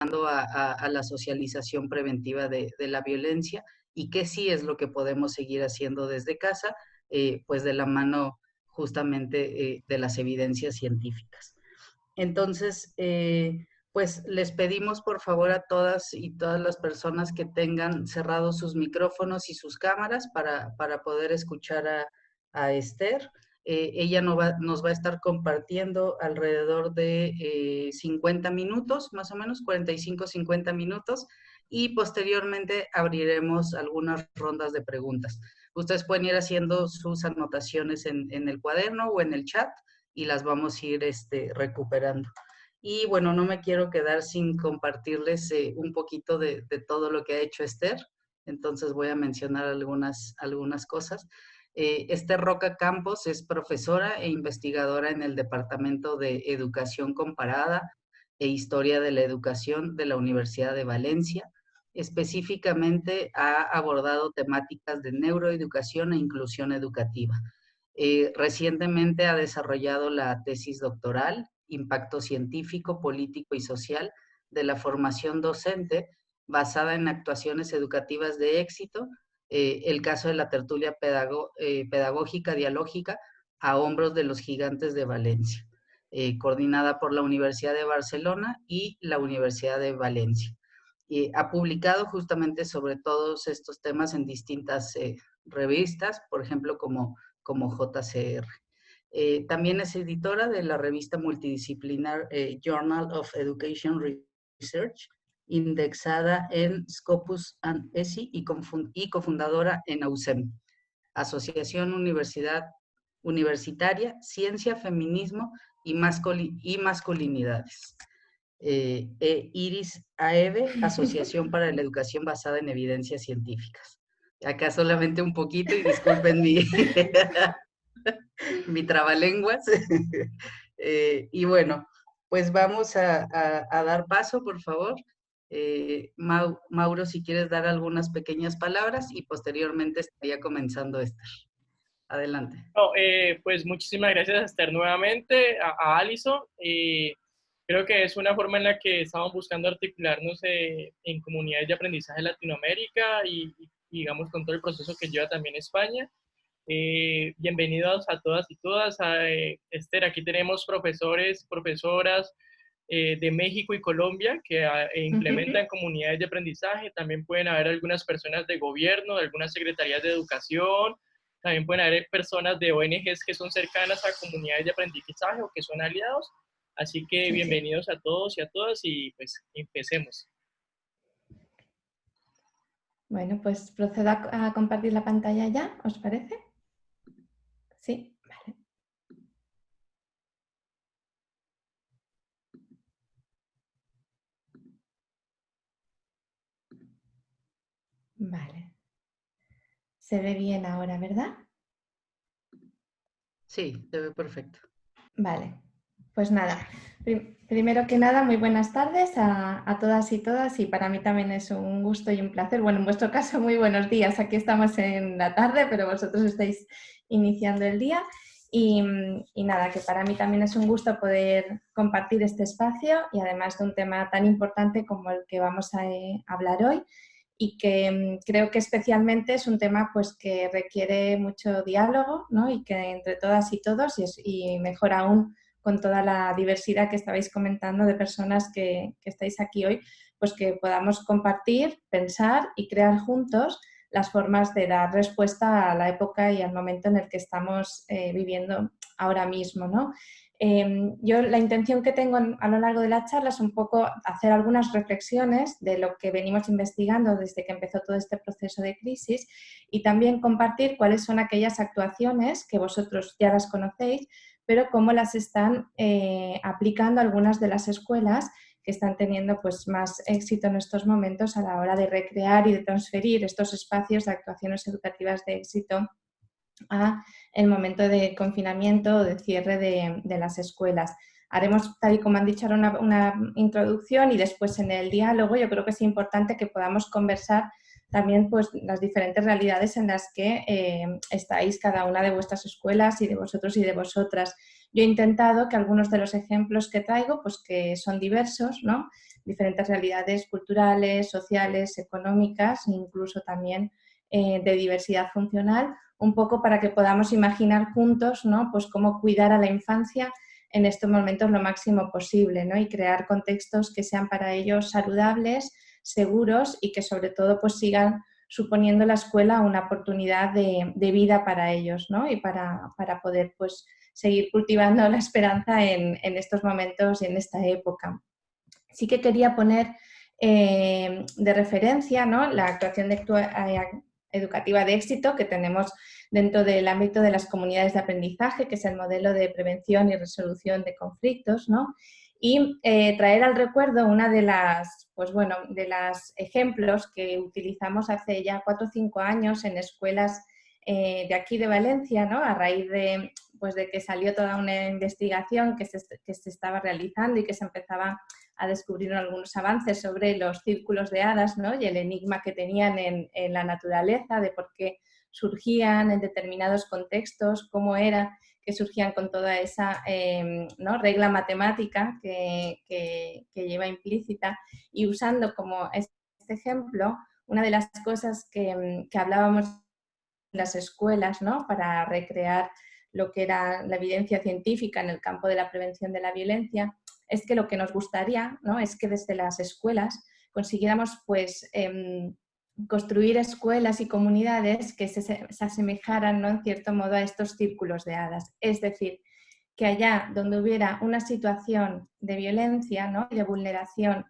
a la socialización preventiva de la violencia y qué sí es lo que podemos seguir haciendo desde casa, pues de la mano justamente de las evidencias científicas. Entonces, pues les pedimos por favor a todas y todas las personas que tengan cerrados sus micrófonos y sus cámaras para poder escuchar a Esther. Ella nos va a estar compartiendo alrededor de 50 minutos, más o menos 45-50 minutos, y posteriormente abriremos algunas rondas de preguntas. Ustedes pueden ir haciendo sus anotaciones en el cuaderno o en el chat y las vamos a ir recuperando. Y bueno, no me quiero quedar sin compartirles un poquito de todo lo que ha hecho Esther, entonces voy a mencionar algunas cosas. Esther Roca Campos es profesora e investigadora en el Departamento de Educación Comparada e Historia de la Educación de la Universidad de Valencia. Específicamente ha abordado temáticas de neuroeducación e inclusión educativa. Recientemente ha desarrollado la tesis doctoral, Impacto científico, político y social de la formación docente basada en actuaciones educativas de éxito, el caso de la tertulia pedagógica dialógica a hombros de los gigantes de Valencia, coordinada por la Universidad de Barcelona y la Universidad de Valencia. Ha publicado justamente sobre todos estos temas en distintas revistas, por ejemplo, como JCR. También es editora de la revista multidisciplinar Journal of Education Research, indexada en Scopus and ESI y cofundadora en AUSEM, Asociación Universitaria, Ciencia, Feminismo y Masculinidades. Iris AEVE, Asociación para la Educación Basada en Evidencias Científicas. Acá solamente un poquito y disculpen mi trabalenguas. Y bueno, pues vamos a dar paso, por favor. Mauro, si quieres dar algunas pequeñas palabras y posteriormente estaría comenzando Esther. Adelante. No, pues muchísimas gracias, Esther, nuevamente, a Alison. Creo que es una forma en la que estamos buscando articularnos en comunidades de aprendizaje en Latinoamérica y, digamos, con todo el proceso que lleva también España. Bienvenidos a todas y todas. Esther, aquí tenemos profesores, profesoras de México y Colombia que implementan comunidades de aprendizaje. También pueden haber algunas personas de gobierno, de algunas secretarías de educación. También pueden haber personas de ONGs que son cercanas a comunidades de aprendizaje o que son aliados. Así que bienvenidos a todos y a todas y pues empecemos. Bueno, pues procedo a compartir la pantalla ya, ¿os parece? Sí, vale. Vale. Se ve bien ahora, ¿verdad? Sí, se ve perfecto. Vale, pues nada. Primero que nada, muy buenas tardes a todas y todas y para mí también es un gusto y un placer. Bueno, en vuestro caso, muy buenos días. Aquí estamos en la tarde, pero vosotros estáis iniciando el día. Y nada, que para mí también es un gusto poder compartir este espacio y además de un tema tan importante como el que vamos a hablar hoy y que creo que especialmente es un tema pues, que requiere mucho diálogo, ¿no? Y que entre todas y todos y mejor aún con toda la diversidad que estabais comentando de personas que estáis aquí hoy, pues que podamos compartir, pensar y crear juntos las formas de dar respuesta a la época y al momento en el que estamos viviendo ahora mismo, ¿no? Yo la intención que tengo a lo largo de la charla es un poco hacer algunas reflexiones de lo que venimos investigando desde que empezó todo este proceso de crisis y también compartir cuáles son aquellas actuaciones que vosotros ya las conocéis, pero cómo las están aplicando algunas de las escuelas que están teniendo pues, más éxito en estos momentos a la hora de recrear y de transferir estos espacios de actuaciones educativas de éxito a el momento de confinamiento o de cierre de las escuelas. Haremos, tal y como han dicho, una introducción y después en el diálogo yo creo que es importante que podamos conversar también pues, las diferentes realidades en las que estáis cada una de vuestras escuelas y de vosotros y de vosotras. Yo he intentado que algunos de los ejemplos que traigo, pues que son diversos, ¿no? diferentes realidades culturales, sociales, económicas e incluso también de diversidad funcional, un poco para que podamos imaginar juntos, ¿no? Pues cómo cuidar a la infancia en estos momentos lo máximo posible, ¿no? Y crear contextos que sean para ellos saludables, seguros y que sobre todo pues sigan suponiendo la escuela una oportunidad de vida para ellos, ¿no? Y para poder pues seguir cultivando la esperanza en estos momentos y en esta época. Sí que quería poner de referencia, ¿no? La actuación educativa de éxito que tenemos dentro del ámbito de las comunidades de aprendizaje, que es el modelo de prevención y resolución de conflictos, ¿no? Y traer al recuerdo una de las, pues bueno, de los ejemplos que utilizamos hace ya 4 o 5 años en escuelas de aquí de Valencia, ¿no? A raíz de, pues de que salió toda una investigación que se estaba realizando y que se empezaba a descubrir algunos avances sobre los círculos de hadas, ¿no? Y el enigma que tenían en la naturaleza, de por qué surgían en determinados contextos, cómo era que surgían con toda esa ¿no? regla matemática que lleva implícita, y usando como este ejemplo, una de las cosas que hablábamos en las escuelas, ¿no? Para recrear lo que era la evidencia científica en el campo de la prevención de la violencia, es que lo que nos gustaría, ¿no? Es que desde las escuelas consiguiéramos pues, construir escuelas y comunidades que se asemejaran, ¿no? En cierto modo a estos círculos de hadas. Es decir, que allá donde hubiera una situación de violencia, ¿no? Y de vulneración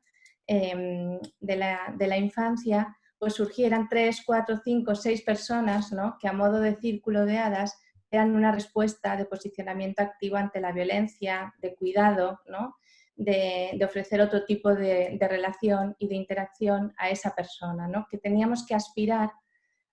de la infancia, pues surgieran 3, 4, 5, 6 personas, ¿no? Que a modo de círculo de hadas eran una respuesta de posicionamiento activo ante la violencia, de cuidado, ¿no? De ofrecer otro tipo de relación y de interacción a esa persona, ¿no? Que teníamos que aspirar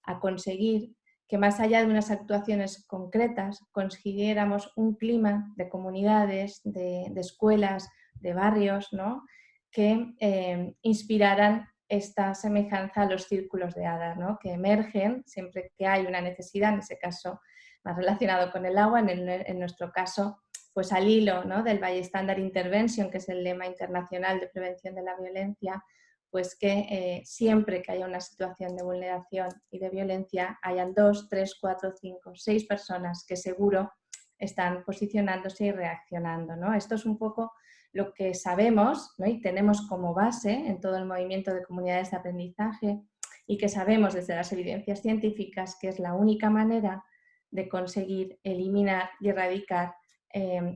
a conseguir que más allá de unas actuaciones concretas consiguiéramos un clima de comunidades, de escuelas, de barrios, ¿no? Que inspiraran esta semejanza a los círculos de hadas, ¿no? Que emergen siempre que hay una necesidad, en ese caso más relacionado con el agua, en nuestro caso pues al hilo, ¿no? Del Bystander Intervention, que es el lema internacional de prevención de la violencia, pues que siempre que haya una situación de vulneración y de violencia hayan 2, 3, 4, 5, 6 personas que seguro están posicionándose y reaccionando, ¿no? Esto es un poco lo que sabemos, ¿no? Y tenemos como base en todo el movimiento de comunidades de aprendizaje, y que sabemos desde las evidencias científicas que es la única manera de conseguir eliminar y erradicar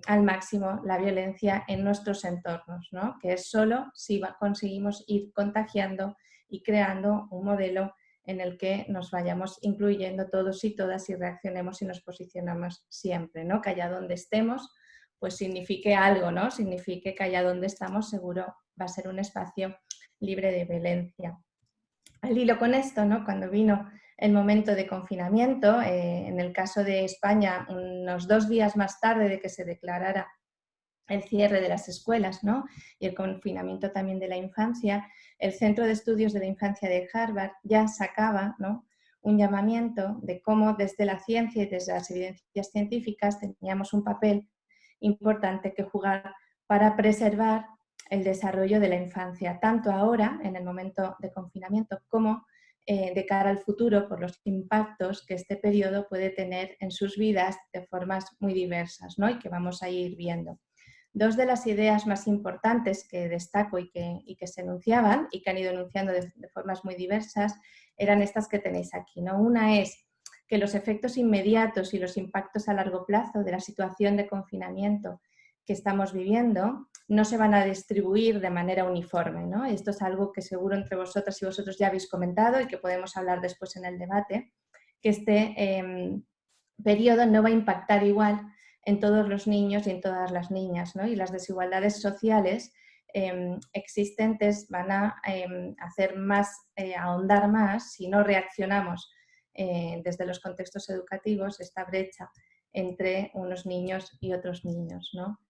al máximo la violencia en nuestros entornos, ¿no? Que es solo si conseguimos ir contagiando y creando un modelo en el que nos vayamos incluyendo todos y todas y reaccionemos y nos posicionamos siempre, ¿no? Que allá donde estemos, pues signifique algo, ¿no? Signifique que allá donde estamos seguro va a ser un espacio libre de violencia. Al hilo con esto, ¿no? Cuando vino el momento de confinamiento, en el caso de España, unos 2 días más tarde de que se declarara el cierre de las escuelas, ¿no? Y el confinamiento también de la infancia, el Centro de Estudios de la Infancia de Harvard ya sacaba, ¿no? Un llamamiento de cómo desde la ciencia y desde las evidencias científicas teníamos un papel importante que jugar para preservar el desarrollo de la infancia, tanto ahora, en el momento de confinamiento, como de cara al futuro, por los impactos que este periodo puede tener en sus vidas de formas muy diversas, ¿no? Y que vamos a ir viendo. 2 de las ideas más importantes que destaco y que se enunciaban y que han ido enunciando de formas muy diversas eran estas que tenéis aquí, ¿no? Una es que los efectos inmediatos y los impactos a largo plazo de la situación de confinamiento que estamos viviendo no se van a distribuir de manera uniforme, ¿no? Esto es algo que seguro entre vosotras y vosotros ya habéis comentado y que podemos hablar después en el debate, que este periodo no va a impactar igual en todos los niños y en todas las niñas, ¿no? Y las desigualdades sociales existentes van a hacer más, ahondar más si no reaccionamos desde los contextos educativos esta brecha entre unos niños y otros niños, ¿no?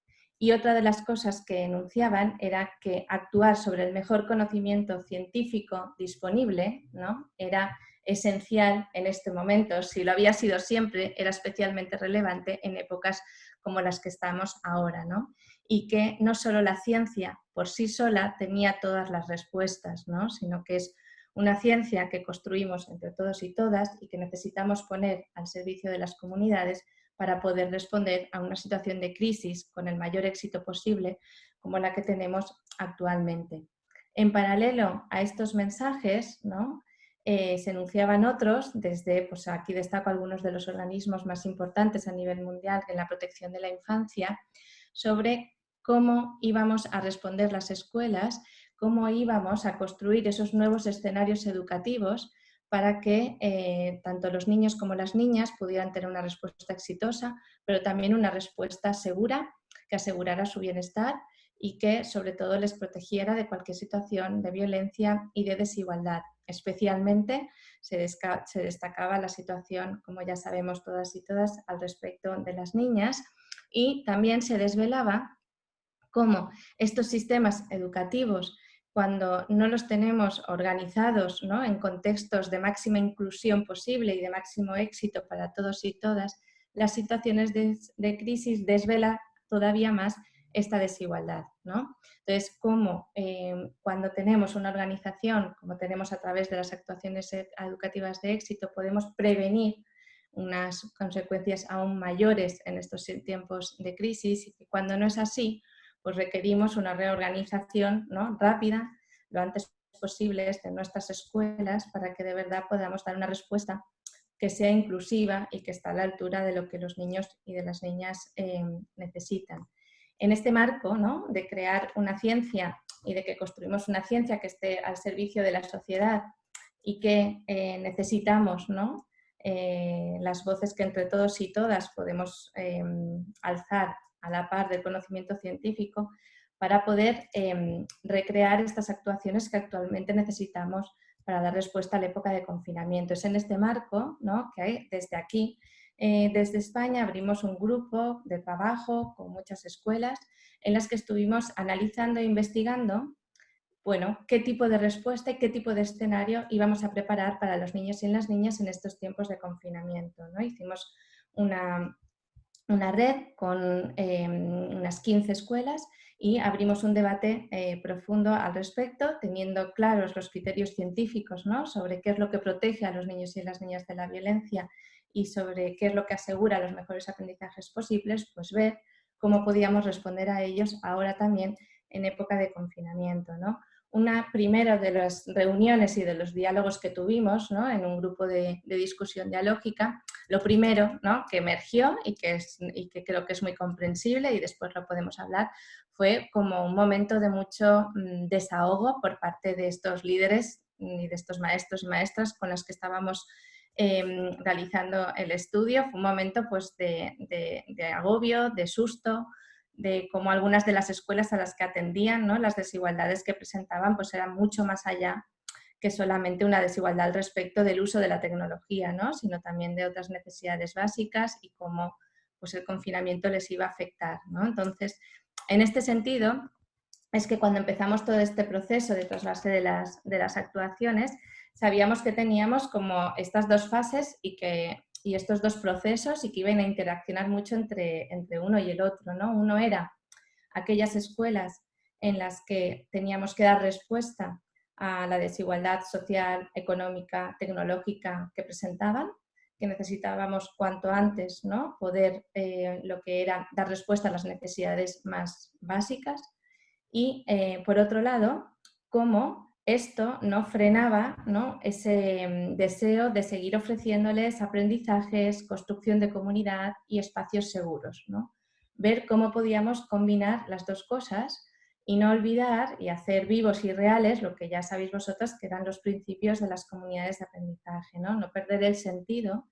Y otra de las cosas que enunciaban era que actuar sobre el mejor conocimiento científico disponible, ¿no? Era esencial en este momento. Si lo había sido siempre, era especialmente relevante en épocas como las que estamos ahora, ¿no? Y que no solo la ciencia por sí sola tenía todas las respuestas, ¿no? Sino que es una ciencia que construimos entre todos y todas y que necesitamos poner al servicio de las comunidades para poder responder a una situación de crisis con el mayor éxito posible como la que tenemos actualmente. En paralelo a estos mensajes, ¿no? Se enunciaban otros, desde, pues aquí destaco algunos de los organismos más importantes a nivel mundial en la protección de la infancia, sobre cómo íbamos a responder las escuelas, cómo íbamos a construir esos nuevos escenarios educativos para que tanto los niños como las niñas pudieran tener una respuesta exitosa, pero también una respuesta segura que asegurara su bienestar y que sobre todo les protegiera de cualquier situación de violencia y de desigualdad. Especialmente se destacaba la situación, como ya sabemos todas y todas, al respecto de las niñas, y también se desvelaba cómo estos sistemas educativos, cuando no los tenemos organizados, ¿no?, en contextos de máxima inclusión posible y de máximo éxito para todos y todas, las situaciones de crisis desvela todavía más esta desigualdad, ¿no? Entonces, cómo cuando tenemos una organización, como tenemos a través de las actuaciones educativas de éxito, podemos prevenir unas consecuencias aún mayores en estos tiempos de crisis, y que cuando no es así, pues requerimos una reorganización, ¿no?, rápida, lo antes posible, de nuestras escuelas para que de verdad podamos dar una respuesta que sea inclusiva y que está a la altura de lo que los niños y de las niñas necesitan. En este marco, ¿no?, de crear una ciencia y de que construimos una ciencia que esté al servicio de la sociedad y que necesitamos, ¿no?, las voces que entre todos y todas podemos alzar a la par del conocimiento científico para poder recrear estas actuaciones que actualmente necesitamos para dar respuesta a la época de confinamiento. Es en este marco, ¿no?, que desde aquí, desde España, abrimos un grupo de trabajo con muchas escuelas en las que estuvimos analizando e investigando, bueno, qué tipo de respuesta y qué tipo de escenario íbamos a preparar para los niños y las niñas en estos tiempos de confinamiento, ¿no? Hicimos una red con unas 15 escuelas y abrimos un debate profundo al respecto, teniendo claros los criterios científicos, ¿no?, sobre qué es lo que protege a los niños y las niñas de la violencia y sobre qué es lo que asegura los mejores aprendizajes posibles, pues ver cómo podíamos responder a ellos ahora también en época de confinamiento, ¿no? Una primera de las reuniones y de los diálogos que tuvimos, ¿no?, en un grupo de discusión dialógica, lo primero, ¿no?, que emergió y que creo que es muy comprensible y después lo podemos hablar, fue como un momento de mucho desahogo por parte de estos líderes y de estos maestros y maestras con los que estábamos realizando el estudio. Fue un momento, pues, de agobio, de susto, de cómo algunas de las escuelas a las que atendían, ¿no?, las desigualdades que presentaban pues eran mucho más allá que solamente una desigualdad al respecto del uso de la tecnología, ¿no?, sino también de otras necesidades básicas y cómo pues, el confinamiento les iba a afectar, ¿no? Entonces, en este sentido, es que cuando empezamos todo este proceso de traslase de las actuaciones, sabíamos que teníamos como estas dos fases y estos dos procesos y que iban a interaccionar mucho entre uno y el otro, ¿no? Uno era aquellas escuelas en las que teníamos que dar respuesta a la desigualdad social, económica, tecnológica que presentaban, que necesitábamos cuanto antes, ¿no?, poder lo que era dar respuesta a las necesidades más básicas. Y por otro lado, cómo esto no frenaba, ¿no?, ese deseo de seguir ofreciéndoles aprendizajes, construcción de comunidad y espacios seguros, ¿no? Ver cómo podíamos combinar las dos cosas y no olvidar y hacer vivos y reales lo que ya sabéis vosotras que eran los principios de las comunidades de aprendizaje, ¿no? No perder el sentido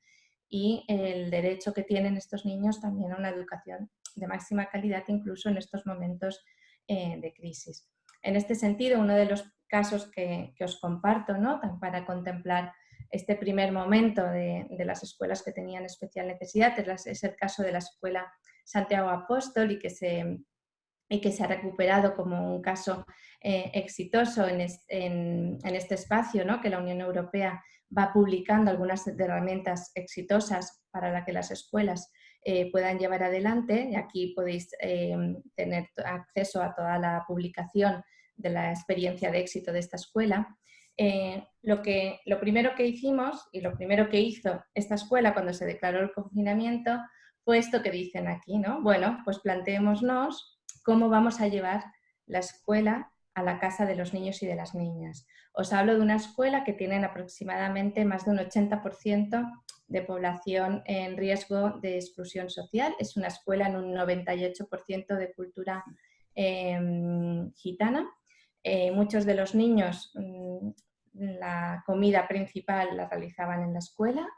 y el derecho que tienen estos niños también a una educación de máxima calidad, incluso en estos momentos de crisis. En este sentido, uno de los casos que os comparto, ¿no?, para contemplar este primer momento de las escuelas que tenían especial necesidad es el caso de la escuela Santiago Apóstol y que se ha recuperado como un caso exitoso en este espacio, ¿no?, que la Unión Europea va publicando algunas herramientas exitosas para la que las escuelas puedan llevar adelante. Y aquí podéis tener acceso a toda la publicación de la experiencia de éxito de esta escuela. Lo primero que hicimos y lo primero que hizo esta escuela cuando se declaró el confinamiento fue esto que dicen aquí, ¿no? Bueno, pues planteémonos cómo vamos a llevar la escuela a la casa de los niños y de las niñas. Os hablo de una escuela que tiene aproximadamente más de un 80% de población en riesgo de exclusión social. Es una escuela en un 98% de cultura gitana. Muchos de los niños la comida principal la realizaban en la escuela,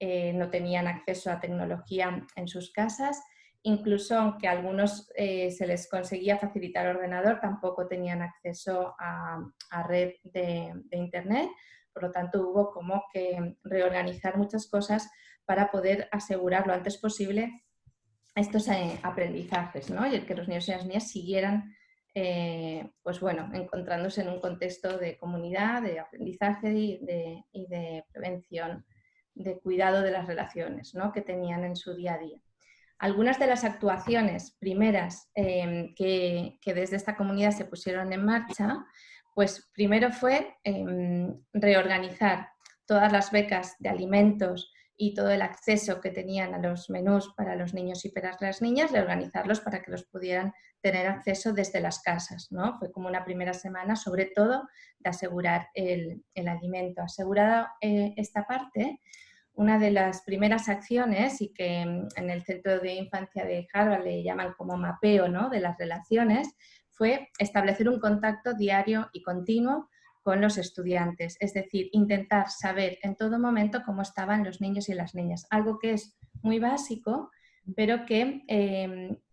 no tenían acceso a tecnología en sus casas, incluso aunque a algunos se les conseguía facilitar ordenador, tampoco tenían acceso a red de internet, por lo tanto hubo como que reorganizar muchas cosas para poder asegurar lo antes posible estos aprendizajes, ¿no? Y el que los niños y las niñas siguieran pues bueno, encontrándose en un contexto de comunidad, de aprendizaje y de prevención, de cuidado de las relaciones, ¿no? Que tenían en su día a día. Algunas de las actuaciones primeras que desde esta comunidad se pusieron en marcha, pues primero fue reorganizar todas las becas de alimentos y todo el acceso que tenían a los menús para los niños y para las niñas, reorganizarlos para que los pudieran tener acceso desde las casas, ¿no? Fue como una primera semana, sobre todo, de asegurar el alimento. Asegurada esta parte, una de las primeras acciones, y que en el Centro de Infancia de Harvard le llaman como mapeo, ¿no?, de las relaciones, fue establecer un contacto diario y continuo con los estudiantes, es decir, intentar saber en todo momento cómo estaban los niños y las niñas, algo que es muy básico, pero que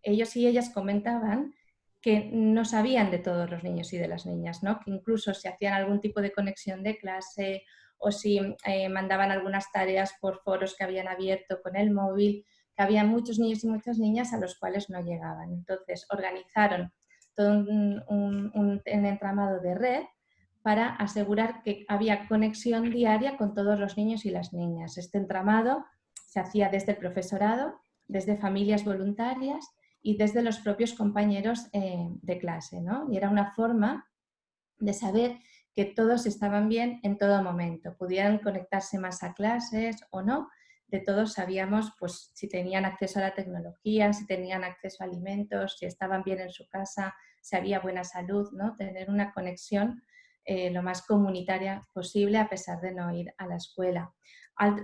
ellos y ellas comentaban que no sabían de todos los niños y de las niñas, ¿no? Que incluso si hacían algún tipo de conexión de clase o si mandaban algunas tareas por foros que habían abierto con el móvil, que había muchos niños y muchas niñas a los cuales no llegaban. Entonces organizaron todo un entramado de red para asegurar que había conexión diaria con todos los niños y las niñas. Este entramado se hacía desde el profesorado, desde familias voluntarias y desde los propios compañeros de clase, ¿no? Y era una forma de saber que todos estaban bien en todo momento, pudieran conectarse más a clases o no. De todos sabíamos pues, si tenían acceso a la tecnología, si tenían acceso a alimentos, si estaban bien en su casa, si había buena salud, ¿no? Tener una conexión lo más comunitaria posible a pesar de no ir a la escuela.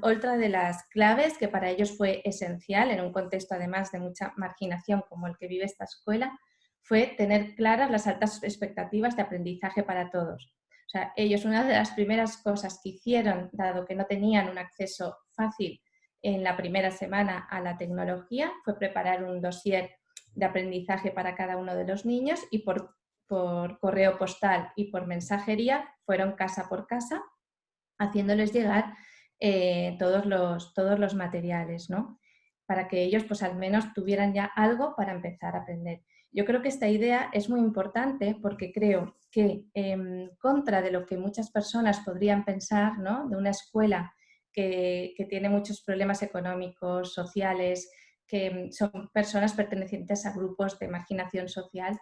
Otra de las claves que para ellos fue esencial en un contexto además de mucha marginación como el que vive esta escuela fue tener claras las altas expectativas de aprendizaje para todos. O sea, ellos una de las primeras cosas que hicieron, dado que no tenían un acceso fácil en la primera semana a la tecnología, fue preparar un dossier de aprendizaje para cada uno de los niños y por correo postal y por mensajería fueron casa por casa haciéndoles llegar todos los materiales, ¿no? Para que ellos pues al menos tuvieran ya algo para empezar a aprender. Yo creo que esta idea es muy importante porque creo que en contra de lo que muchas personas podrían pensar, ¿no?, de una escuela que tiene muchos problemas económicos, sociales, que son personas pertenecientes a grupos de marginación social,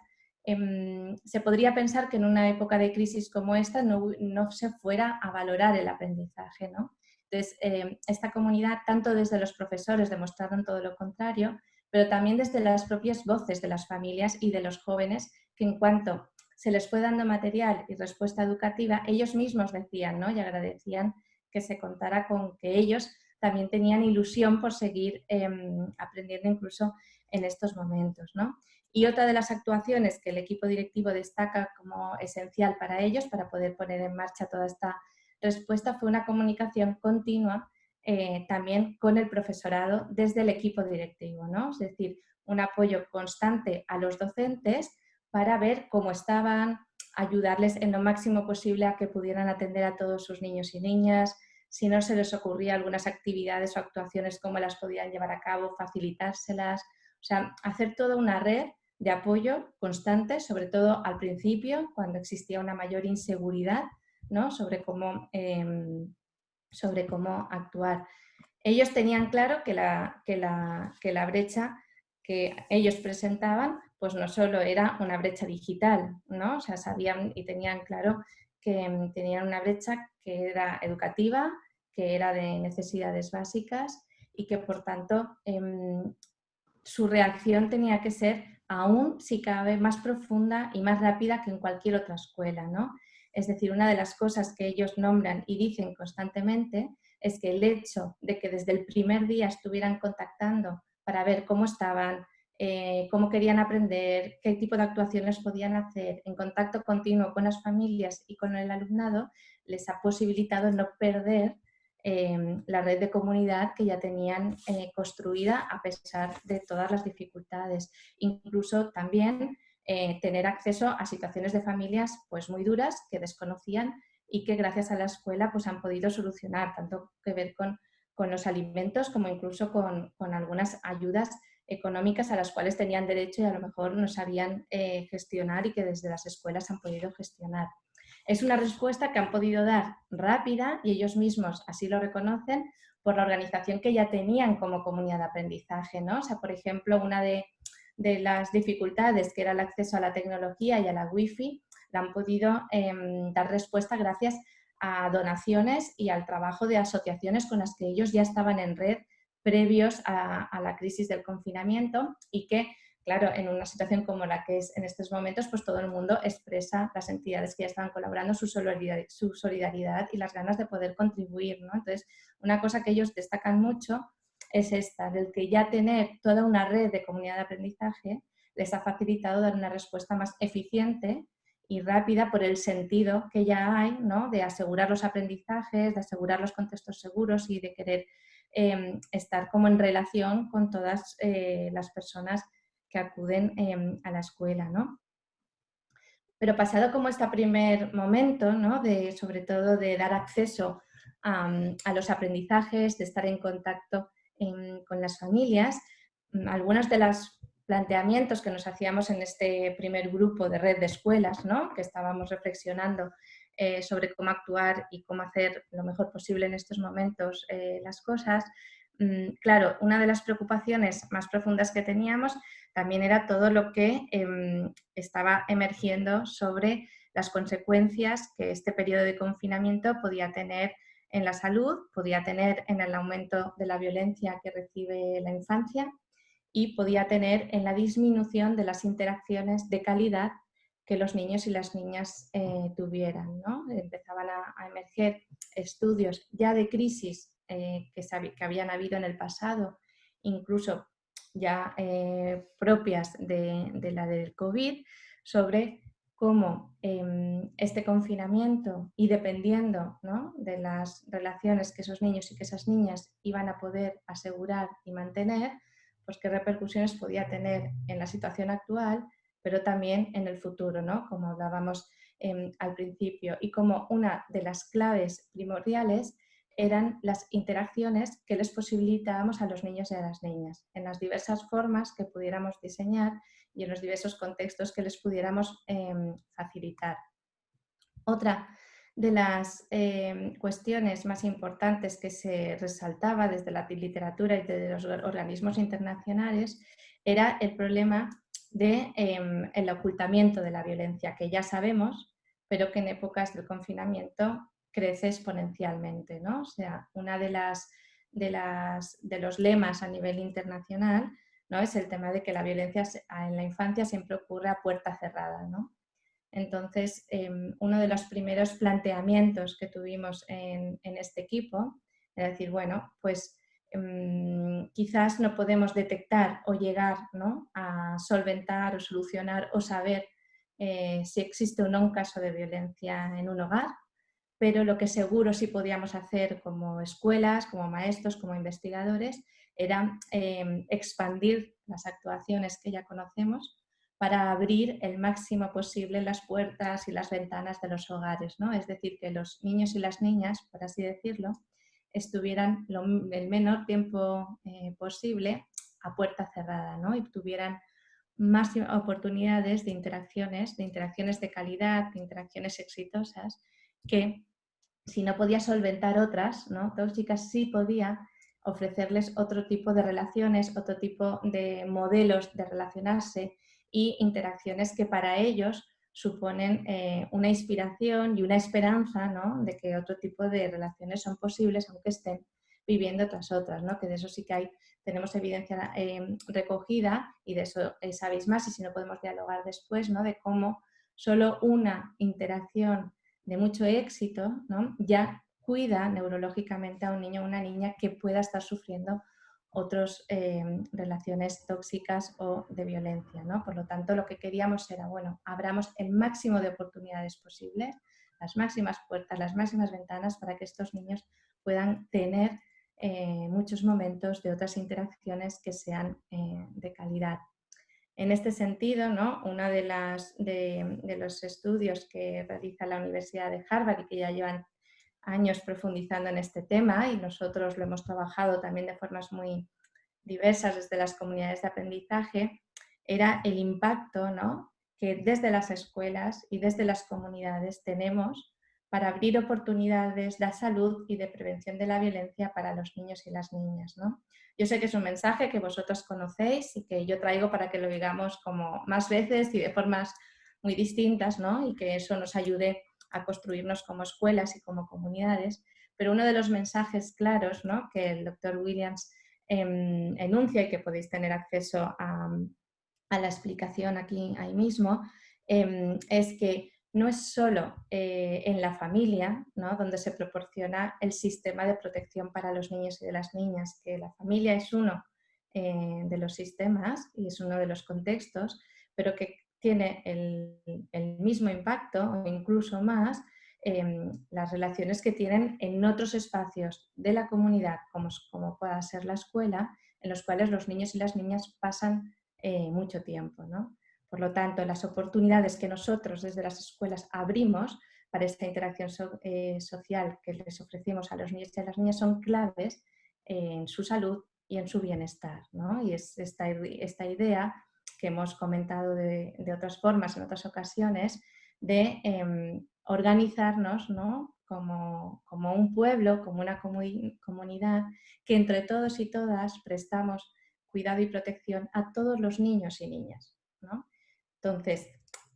se podría pensar que en una época de crisis como esta no se fuera a valorar el aprendizaje, ¿no? Entonces, esta comunidad, tanto desde los profesores, demostraron todo lo contrario, pero también desde las propias voces de las familias y de los jóvenes, que en cuanto se les fue dando material y respuesta educativa, ellos mismos decían, ¿no?, y agradecían que se contara con que ellos también tenían ilusión por seguir aprendiendo incluso en estos momentos, ¿no? Y otra de las actuaciones que el equipo directivo destaca como esencial para ellos, para poder poner en marcha toda esta respuesta, fue una comunicación continua también con el profesorado desde el equipo directivo, ¿no? Es decir, un apoyo constante a los docentes para ver cómo estaban, ayudarles en lo máximo posible a que pudieran atender a todos sus niños y niñas, si no se les ocurría algunas actividades o actuaciones, cómo las podían llevar a cabo, facilitárselas, o sea, hacer toda una red de apoyo constante, sobre todo al principio, cuando existía una mayor inseguridad, ¿no?, sobre cómo actuar. Ellos tenían claro que la brecha que ellos presentaban pues no solo era una brecha digital, ¿no? O sea, sabían y tenían claro que tenían una brecha que era educativa, que era de necesidades básicas y que, por tanto, su reacción tenía que ser aún, si cabe, más profunda y más rápida que en cualquier otra escuela, ¿no? Es decir, una de las cosas que ellos nombran y dicen constantemente es que el hecho de que desde el primer día estuvieran contactando para ver cómo estaban, cómo querían aprender, qué tipo de actuaciones podían hacer, en contacto continuo con las familias y con el alumnado, les ha posibilitado no perder la red de comunidad que ya tenían construida a pesar de todas las dificultades. Incluso también tener acceso a situaciones de familias pues, muy duras que desconocían y que gracias a la escuela pues, han podido solucionar, tanto que ver con los alimentos como incluso con algunas ayudas económicas a las cuales tenían derecho y a lo mejor no sabían gestionar y que desde las escuelas han podido gestionar. Es una respuesta que han podido dar rápida y ellos mismos así lo reconocen por la organización que ya tenían como comunidad de aprendizaje, ¿no? O sea, por ejemplo, una de las dificultades que era el acceso a la tecnología y a la wifi la han podido dar respuesta gracias a donaciones y al trabajo de asociaciones con las que ellos ya estaban en red previos a la crisis del confinamiento y que, claro, en una situación como la que es en estos momentos, pues todo el mundo expresa, las entidades que ya estaban colaborando, su solidaridad y las ganas de poder contribuir, ¿no? Entonces, una cosa que ellos destacan mucho es esta, del que ya tener toda una red de comunidad de aprendizaje les ha facilitado dar una respuesta más eficiente y rápida por el sentido que ya hay, ¿no? De asegurar los aprendizajes, de asegurar los contextos seguros y de querer estar como en relación con todas las personas que acuden a la escuela, ¿no? Pero pasado como este primer momento, ¿no? Sobre todo de dar acceso a los aprendizajes, de estar en contacto con las familias, algunos de los planteamientos que nos hacíamos en este primer grupo de red de escuelas, ¿no? Que estábamos reflexionando sobre cómo actuar y cómo hacer lo mejor posible en estos momentos las cosas. Claro, una de las preocupaciones más profundas que teníamos también era todo lo que estaba emergiendo sobre las consecuencias que este periodo de confinamiento podía tener en la salud, podía tener en el aumento de la violencia que recibe la infancia y podía tener en la disminución de las interacciones de calidad que los niños y las niñas tuvieran, ¿no? Empezaban a emerger estudios ya de crisis que habían habido en el pasado, incluso ya propias de la del COVID, sobre cómo este confinamiento y dependiendo, ¿no? De las relaciones que esos niños y que esas niñas iban a poder asegurar y mantener, pues qué repercusiones podía tener en la situación actual, pero también en el futuro, ¿no? Como hablábamos al principio, y como una de las claves primordiales eran las interacciones que les posibilitábamos a los niños y a las niñas, en las diversas formas que pudiéramos diseñar y en los diversos contextos que les pudiéramos facilitar. Otra de las cuestiones más importantes que se resaltaba desde la literatura y desde los organismos internacionales era el problema del ocultamiento de la violencia, que ya sabemos, pero que en épocas del confinamiento crece exponencialmente, ¿no? O sea, una de los lemas a nivel internacional, ¿no? Es el tema de que la violencia en la infancia siempre ocurre a puerta cerrada, ¿no? Entonces, uno de los primeros planteamientos que tuvimos en este equipo era decir, bueno, pues quizás no podemos detectar o llegar, ¿no? A solventar o solucionar o saber si existe o no un caso de violencia en un hogar, pero lo que seguro sí podíamos hacer como escuelas, como maestros, como investigadores, era expandir las actuaciones que ya conocemos para abrir el máximo posible las puertas y las ventanas de los hogares, ¿no? Es decir, que los niños y las niñas, por así decirlo, estuvieran el menor tiempo posible a puerta cerrada, ¿no? Y tuvieran más oportunidades de interacciones de calidad, de interacciones exitosas, que si no podía solventar otras, ¿no? Tóxicas, sí podía ofrecerles otro tipo de relaciones, otro tipo de modelos de relacionarse y interacciones que para ellos suponen una inspiración y una esperanza, ¿no?, de que otro tipo de relaciones son posibles aunque estén viviendo otras, ¿no? Que de eso sí que tenemos evidencia recogida y de eso sabéis más, y si no podemos dialogar después, ¿no?, de cómo solo una interacción de mucho éxito, ¿no?, ya cuida neurológicamente a un niño o una niña que pueda estar sufriendo otras relaciones tóxicas o de violencia, ¿no? Por lo tanto, lo que queríamos era, bueno, abramos el máximo de oportunidades posibles, las máximas puertas, las máximas ventanas para que estos niños puedan tener muchos momentos de otras interacciones que sean de calidad. En este sentido, ¿no?, uno de los estudios que realiza la Universidad de Harvard y que ya llevan años profundizando en este tema, y nosotros lo hemos trabajado también de formas muy diversas desde las comunidades de aprendizaje, era el impacto, ¿no?, que desde las escuelas y desde las comunidades tenemos para abrir oportunidades de salud y de prevención de la violencia para los niños y las niñas, ¿no? Yo sé que es un mensaje que vosotros conocéis y que yo traigo para que lo digamos como más veces y de formas muy distintas, ¿no?, y que eso nos ayude a construirnos como escuelas y como comunidades. Pero uno de los mensajes claros, ¿no?, que el doctor Williams enuncia y que podéis tener acceso a la explicación ahí mismo, es que no es solo en la familia, ¿no?, donde se proporciona el sistema de protección para los niños y de las niñas, que la familia es uno de los sistemas y es uno de los contextos, pero que tiene el mismo impacto o incluso más las relaciones que tienen en otros espacios de la comunidad, como pueda ser la escuela, en los cuales los niños y las niñas pasan mucho tiempo, ¿no? Por lo tanto, las oportunidades que nosotros desde las escuelas abrimos para esta interacción social que les ofrecemos a los niños y a las niñas son claves en su salud y en su bienestar, ¿no? Y es esta idea que hemos comentado de otras formas en otras ocasiones de organizarnos, ¿no?, como un pueblo, como una comunidad, que entre todos y todas prestamos cuidado y protección a todos los niños y niñas, ¿no? Entonces,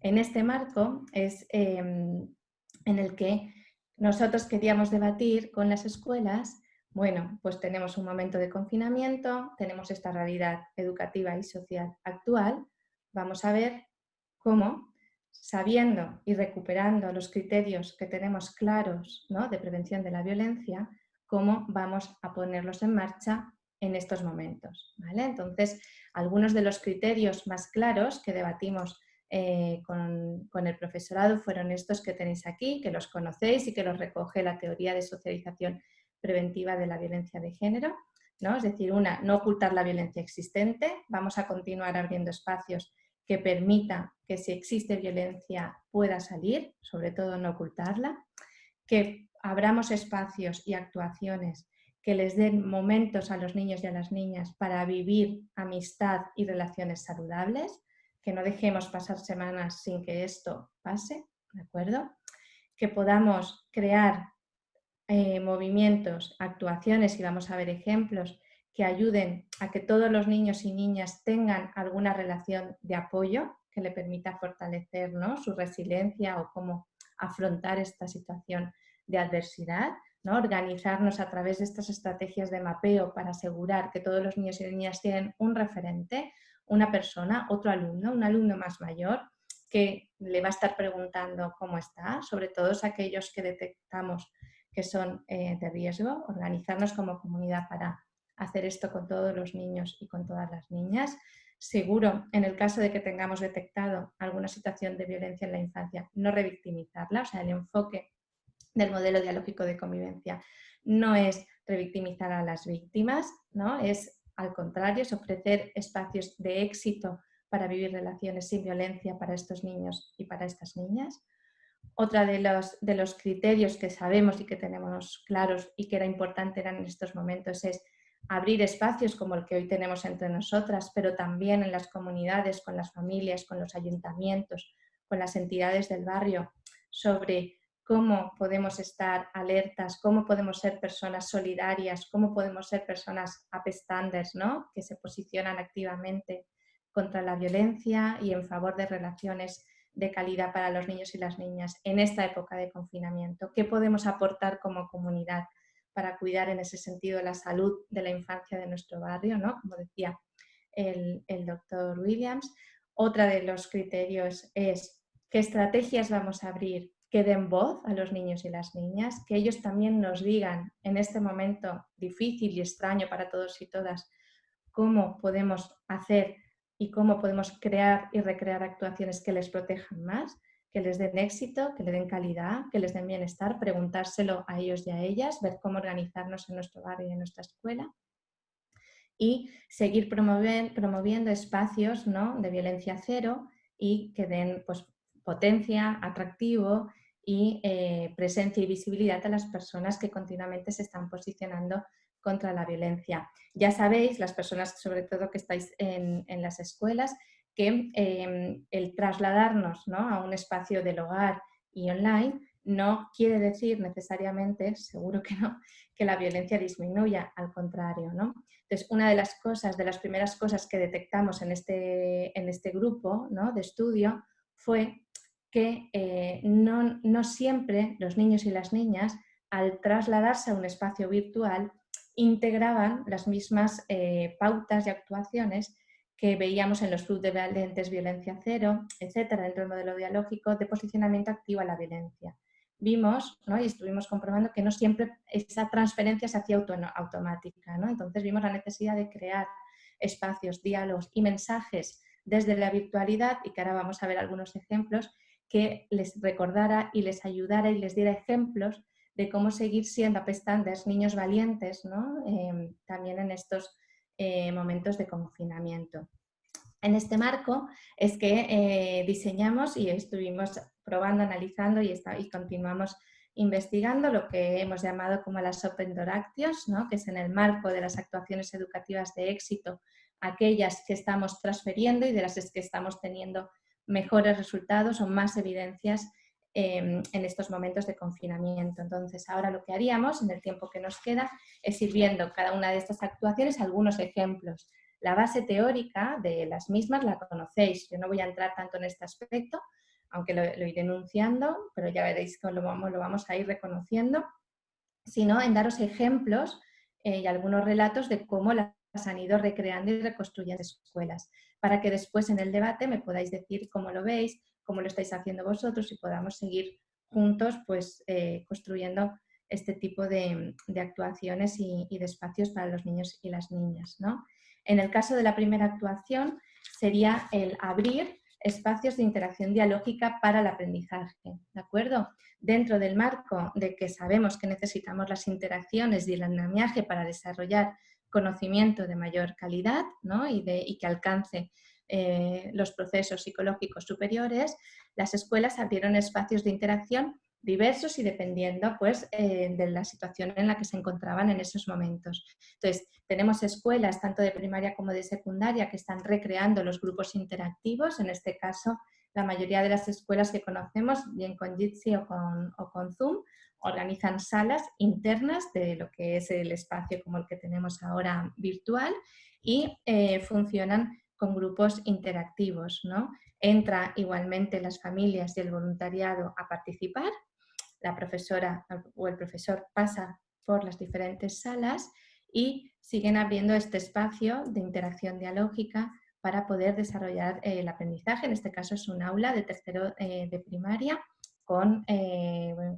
en este marco es en el que nosotros queríamos debatir con las escuelas. Bueno, pues tenemos un momento de confinamiento, tenemos esta realidad educativa y social actual. Vamos a ver cómo, sabiendo y recuperando los criterios que tenemos claros, ¿no?, de prevención de la violencia, cómo vamos a ponerlos en marcha en estos momentos, ¿vale? Entonces, algunos de los criterios más claros que debatimos con el profesorado fueron estos que tenéis aquí, que los conocéis y que los recoge la teoría de socialización preventiva de la violencia de género, ¿no? Es decir, no ocultar la violencia existente, vamos a continuar abriendo espacios que permitan que si existe violencia pueda salir, sobre todo no ocultarla, que abramos espacios y actuaciones que les den momentos a los niños y a las niñas para vivir amistad y relaciones saludables, que no dejemos pasar semanas sin que esto pase, ¿de acuerdo? Que podamos crear movimientos, actuaciones, y vamos a ver ejemplos, que ayuden a que todos los niños y niñas tengan alguna relación de apoyo que le permita fortalecer, ¿no?, su resiliencia o cómo afrontar esta situación de adversidad, ¿no? Organizarnos a través de estas estrategias de mapeo para asegurar que todos los niños y niñas tienen un referente, una persona, otro alumno, un alumno más mayor, que le va a estar preguntando cómo está, sobre todo aquellos que detectamos que son de riesgo, organizarnos como comunidad para hacer esto con todos los niños y con todas las niñas. Seguro, en el caso de que tengamos detectado alguna situación de violencia en la infancia, no revictimizarla, o sea, el enfoque del modelo dialógico de convivencia no es revictimizar a las víctimas, ¿no? Es al contrario, es ofrecer espacios de éxito para vivir relaciones sin violencia para estos niños y para estas niñas. Otra de los criterios que sabemos y que tenemos claros y que era importante en estos momentos es abrir espacios como el que hoy tenemos entre nosotras, pero también en las comunidades, con las familias, con los ayuntamientos, con las entidades del barrio, sobre cómo podemos estar alertas, cómo podemos ser personas solidarias, cómo podemos ser personas upstanders, ¿no? Que se posicionan activamente contra la violencia y en favor de relaciones de calidad para los niños y las niñas en esta época de confinamiento. ¿Qué podemos aportar como comunidad para cuidar en ese sentido la salud de la infancia de nuestro barrio, ¿no? Como decía el doctor Williams. Otra de los criterios es qué estrategias vamos a abrir que den voz a los niños y las niñas, que ellos también nos digan en este momento difícil y extraño para todos y todas cómo podemos hacer y cómo podemos crear y recrear actuaciones que les protejan más, que les den éxito, que les den calidad, que les den bienestar, preguntárselo a ellos y a ellas, ver cómo organizarnos en nuestro barrio y en nuestra escuela y seguir promoviendo espacios, ¿no?, de violencia cero y que den pues, potencia, atractivo y presencia y visibilidad a las personas que continuamente se están posicionando contra la violencia. Ya sabéis, las personas sobre todo que estáis en las escuelas, que el trasladarnos, ¿no?, a un espacio del hogar y online no quiere decir necesariamente, seguro que no, que la violencia disminuya, al contrario, ¿no? Entonces, una de las cosas, de las primeras cosas que detectamos en este grupo, ¿no?, de estudio fue que no siempre los niños y las niñas, al trasladarse a un espacio virtual, integraban las mismas pautas y actuaciones que veíamos en los clubes de valentes violencia cero, etcétera, dentro del modelo dialógico de posicionamiento activo a la violencia. Vimos, ¿no?, y estuvimos comprobando que no siempre esa transferencia se hacía automática, ¿no? Entonces vimos la necesidad de crear espacios, diálogos y mensajes desde la virtualidad, y que ahora vamos a ver algunos ejemplos, que les recordara y les ayudara y les diera ejemplos de cómo seguir siendo upstanders, niños valientes, ¿no?, también en estos momentos de confinamiento. En este marco es que diseñamos y estuvimos probando, analizando y continuamos investigando lo que hemos llamado como las Open Door Actions, ¿no?, que es en el marco de las actuaciones educativas de éxito, aquellas que estamos transfiriendo y de las que estamos teniendo mejores resultados o más evidencias en estos momentos de confinamiento. Entonces, ahora lo que haríamos en el tiempo que nos queda es ir viendo cada una de estas actuaciones, algunos ejemplos. La base teórica de las mismas la conocéis, yo no voy a entrar tanto en este aspecto, aunque lo iré enunciando, pero ya veréis que lo vamos a ir reconociendo, sino en daros ejemplos y algunos relatos de cómo las han ido recreando y reconstruyendo escuelas, para que después en el debate me podáis decir cómo lo veis, cómo lo estáis haciendo vosotros y podamos seguir juntos pues, construyendo este tipo de actuaciones y de espacios para los niños y las niñas, ¿no? En el caso de la primera actuación sería el abrir espacios de interacción dialógica para el aprendizaje, ¿de acuerdo? Dentro del marco de que sabemos que necesitamos las interacciones y el andamiaje para desarrollar conocimiento de mayor calidad, ¿no?, y que alcance los procesos psicológicos superiores, las escuelas abrieron espacios de interacción diversos y dependiendo pues, de la situación en la que se encontraban en esos momentos. Entonces, tenemos escuelas tanto de primaria como de secundaria que están recreando los grupos interactivos. En este caso, la mayoría de las escuelas que conocemos, bien con Jitsi o con Zoom, organizan salas internas de lo que es el espacio como el que tenemos ahora virtual y funcionan con grupos interactivos, ¿no? Entra igualmente las familias y el voluntariado a participar, la profesora o el profesor pasa por las diferentes salas y siguen abriendo este espacio de interacción dialógica para poder desarrollar el aprendizaje. En este caso es un aula de tercero de primaria con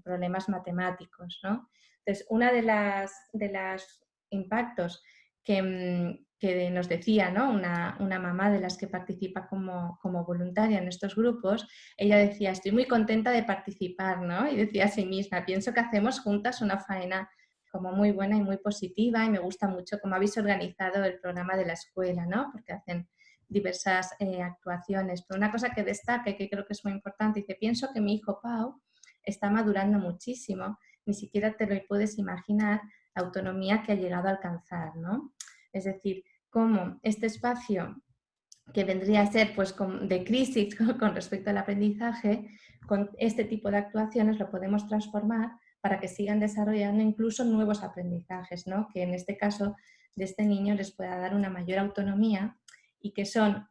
problemas matemáticos, ¿no? Entonces, una de las impactos que nos decía, ¿no?, una mamá de las que participa como voluntaria en estos grupos, ella decía, estoy muy contenta de participar, ¿no? Y decía a sí misma, pienso que hacemos juntas una faena como muy buena y muy positiva y me gusta mucho cómo habéis organizado el programa de la escuela, ¿no? Porque hacen diversas actuaciones. Pero una cosa que destaca y que creo que es muy importante, dice, pienso que mi hijo Pau está madurando muchísimo, ni siquiera te lo puedes imaginar la autonomía que ha llegado a alcanzar, ¿no? Es decir, cómo este espacio que vendría a ser pues, de crisis con respecto al aprendizaje, con este tipo de actuaciones lo podemos transformar para que sigan desarrollando incluso nuevos aprendizajes, ¿no? Que en este caso de este niño les pueda dar una mayor autonomía y que son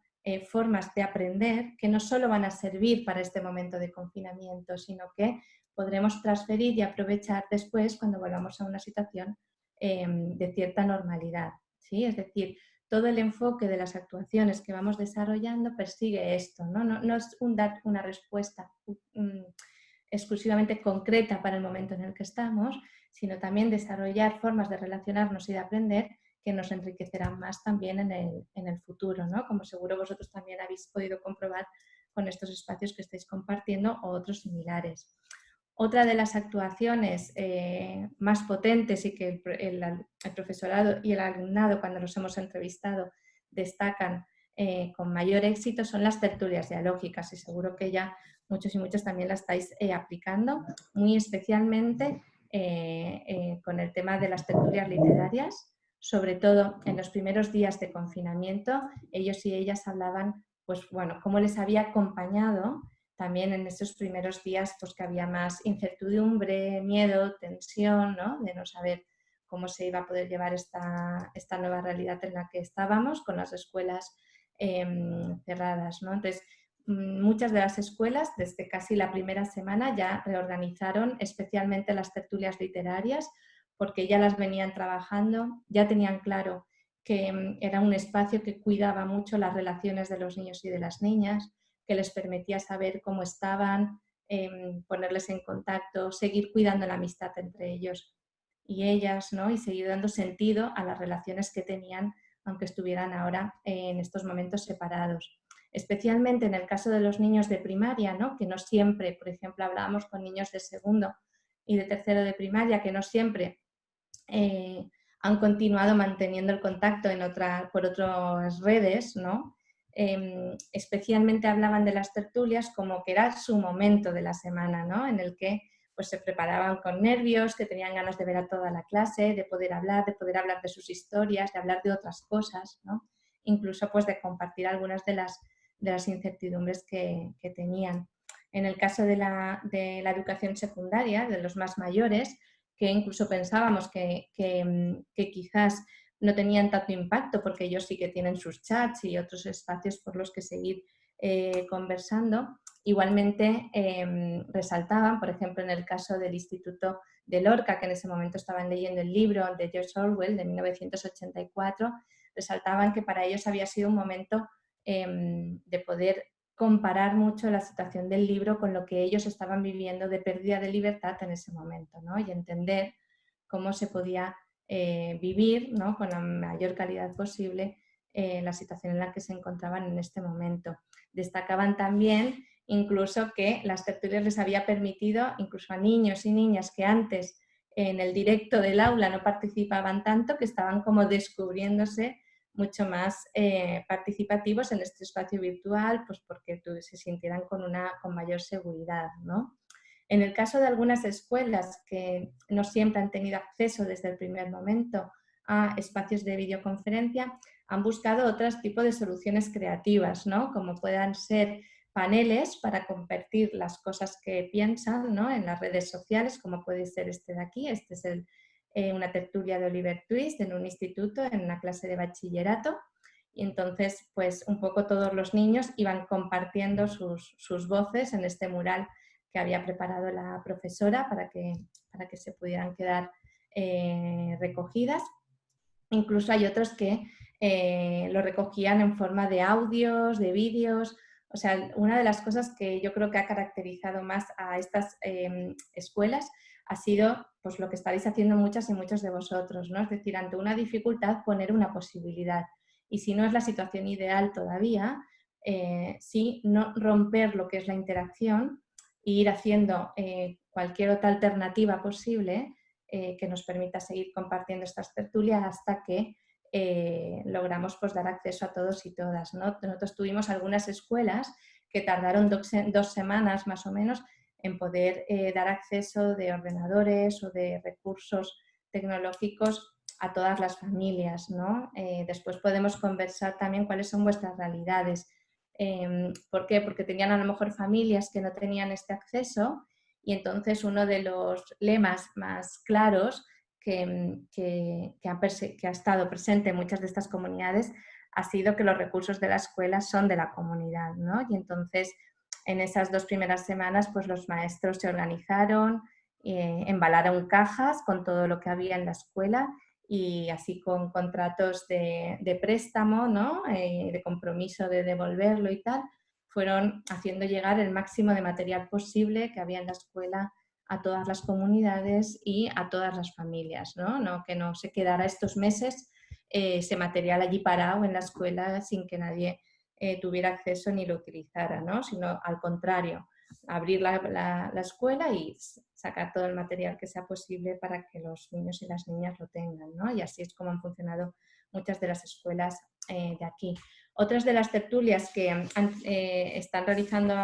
formas de aprender que no solo van a servir para este momento de confinamiento, sino que podremos transferir y aprovechar después cuando volvamos a una situación de cierta normalidad, ¿sí? Es decir, todo el enfoque de las actuaciones que vamos desarrollando persigue esto, ¿no? No es dar una respuesta exclusivamente concreta para el momento en el que estamos, sino también desarrollar formas de relacionarnos y de aprender que nos enriquecerán más también en el futuro, ¿no? Como seguro vosotros también habéis podido comprobar con estos espacios que estáis compartiendo o otros similares. Otra de las actuaciones más potentes y que el profesorado y el alumnado, cuando los hemos entrevistado, destacan con mayor éxito son las tertulias dialógicas, y seguro que ya muchos y muchos también la estáis aplicando, muy especialmente con el tema de las tertulias literarias, sobre todo en los primeros días de confinamiento. Ellos y ellas hablaban, pues bueno, cómo les había acompañado también en esos primeros días, pues que había más incertidumbre, miedo, tensión, ¿no? De no saber cómo se iba a poder llevar esta nueva realidad en la que estábamos, con las escuelas cerradas, ¿no? Entonces, muchas de las escuelas, desde casi la primera semana, ya reorganizaron especialmente las tertulias literarias, porque ya las venían trabajando, ya tenían claro que era un espacio que cuidaba mucho las relaciones de los niños y de las niñas, que les permitía saber cómo estaban, ponerles en contacto, seguir cuidando la amistad entre ellos y ellas, ¿no? Y seguir dando sentido a las relaciones que tenían, aunque estuvieran ahora en estos momentos separados. Especialmente en el caso de los niños de primaria, ¿no? Que no siempre, por ejemplo, hablábamos con niños de segundo y de tercero de primaria, que no siempre han continuado manteniendo el contacto por otras redes, ¿no? Especialmente hablaban de las tertulias como que era su momento de la semana, ¿no? En el que pues, se preparaban con nervios, que tenían ganas de ver a toda la clase, de poder hablar de sus historias, de hablar de otras cosas, ¿no? Incluso pues, de compartir algunas de las incertidumbres que tenían. En el caso de la educación secundaria, de los más mayores, que incluso pensábamos que quizás no tenían tanto impacto porque ellos sí que tienen sus chats y otros espacios por los que seguir conversando. Igualmente resaltaban, por ejemplo, en el caso del Instituto de Lorca, que en ese momento estaban leyendo el libro de George Orwell de 1984, resaltaban que para ellos había sido un momento de poder comparar mucho la situación del libro con lo que ellos estaban viviendo de pérdida de libertad en ese momento, ¿no? Y entender cómo se podía vivir, ¿no? Con la mayor calidad posible la situación en la que se encontraban en este momento. Destacaban también incluso que las tertulias les había permitido, incluso a niños y niñas que antes en el directo del aula no participaban tanto, que estaban como descubriéndose mucho más participativos en este espacio virtual, pues porque se sintieran con mayor seguridad, ¿no? En el caso de algunas escuelas que no siempre han tenido acceso desde el primer momento a espacios de videoconferencia, han buscado otros tipos de soluciones creativas, ¿no? Como puedan ser paneles para compartir las cosas que piensan, ¿no? En las redes sociales, como puede ser este de aquí. Este es una tertulia de Oliver Twist en un instituto, en una clase de bachillerato. Y entonces, pues un poco todos los niños iban compartiendo sus voces en este mural que había preparado la profesora para que se pudieran quedar recogidas. Incluso hay otros que lo recogían en forma de audios, de vídeos. O sea, una de las cosas que yo creo que ha caracterizado más a estas escuelas ha sido pues, lo que estaréis haciendo muchas y muchos de vosotros, ¿no? Es decir, ante una dificultad poner una posibilidad. Y si no es la situación ideal todavía, sí no romper lo que es la interacción e ir haciendo cualquier otra alternativa posible que nos permita seguir compartiendo estas tertulias hasta que logramos pues, dar acceso a todos y todas, ¿no? Nosotros tuvimos algunas escuelas que tardaron 2 semanas más o menos en poder dar acceso de ordenadores o de recursos tecnológicos a todas las familias, ¿no? Después podemos conversar también cuáles son vuestras realidades. ¿Por qué? Porque tenían a lo mejor familias que no tenían este acceso, y entonces uno de los lemas más claros que ha estado presente en muchas de estas comunidades ha sido que los recursos de la escuela son de la comunidad, ¿no? Y entonces en esas 2 primeras semanas pues los maestros se organizaron, embalaron cajas con todo lo que había en la escuela, y así con contratos de préstamo, ¿no? De compromiso de devolverlo y tal, fueron haciendo llegar el máximo de material posible que había en la escuela a todas las comunidades y a todas las familias, ¿no? Que no se quedara estos meses ese material allí parado en la escuela sin que nadie tuviera acceso ni lo utilizara, ¿no? Sino al contrario, abrir la escuela y sacar todo el material que sea posible para que los niños y las niñas lo tengan, ¿no? Y así es como han funcionado muchas de las escuelas de aquí. Otras de las tertulias que están realizando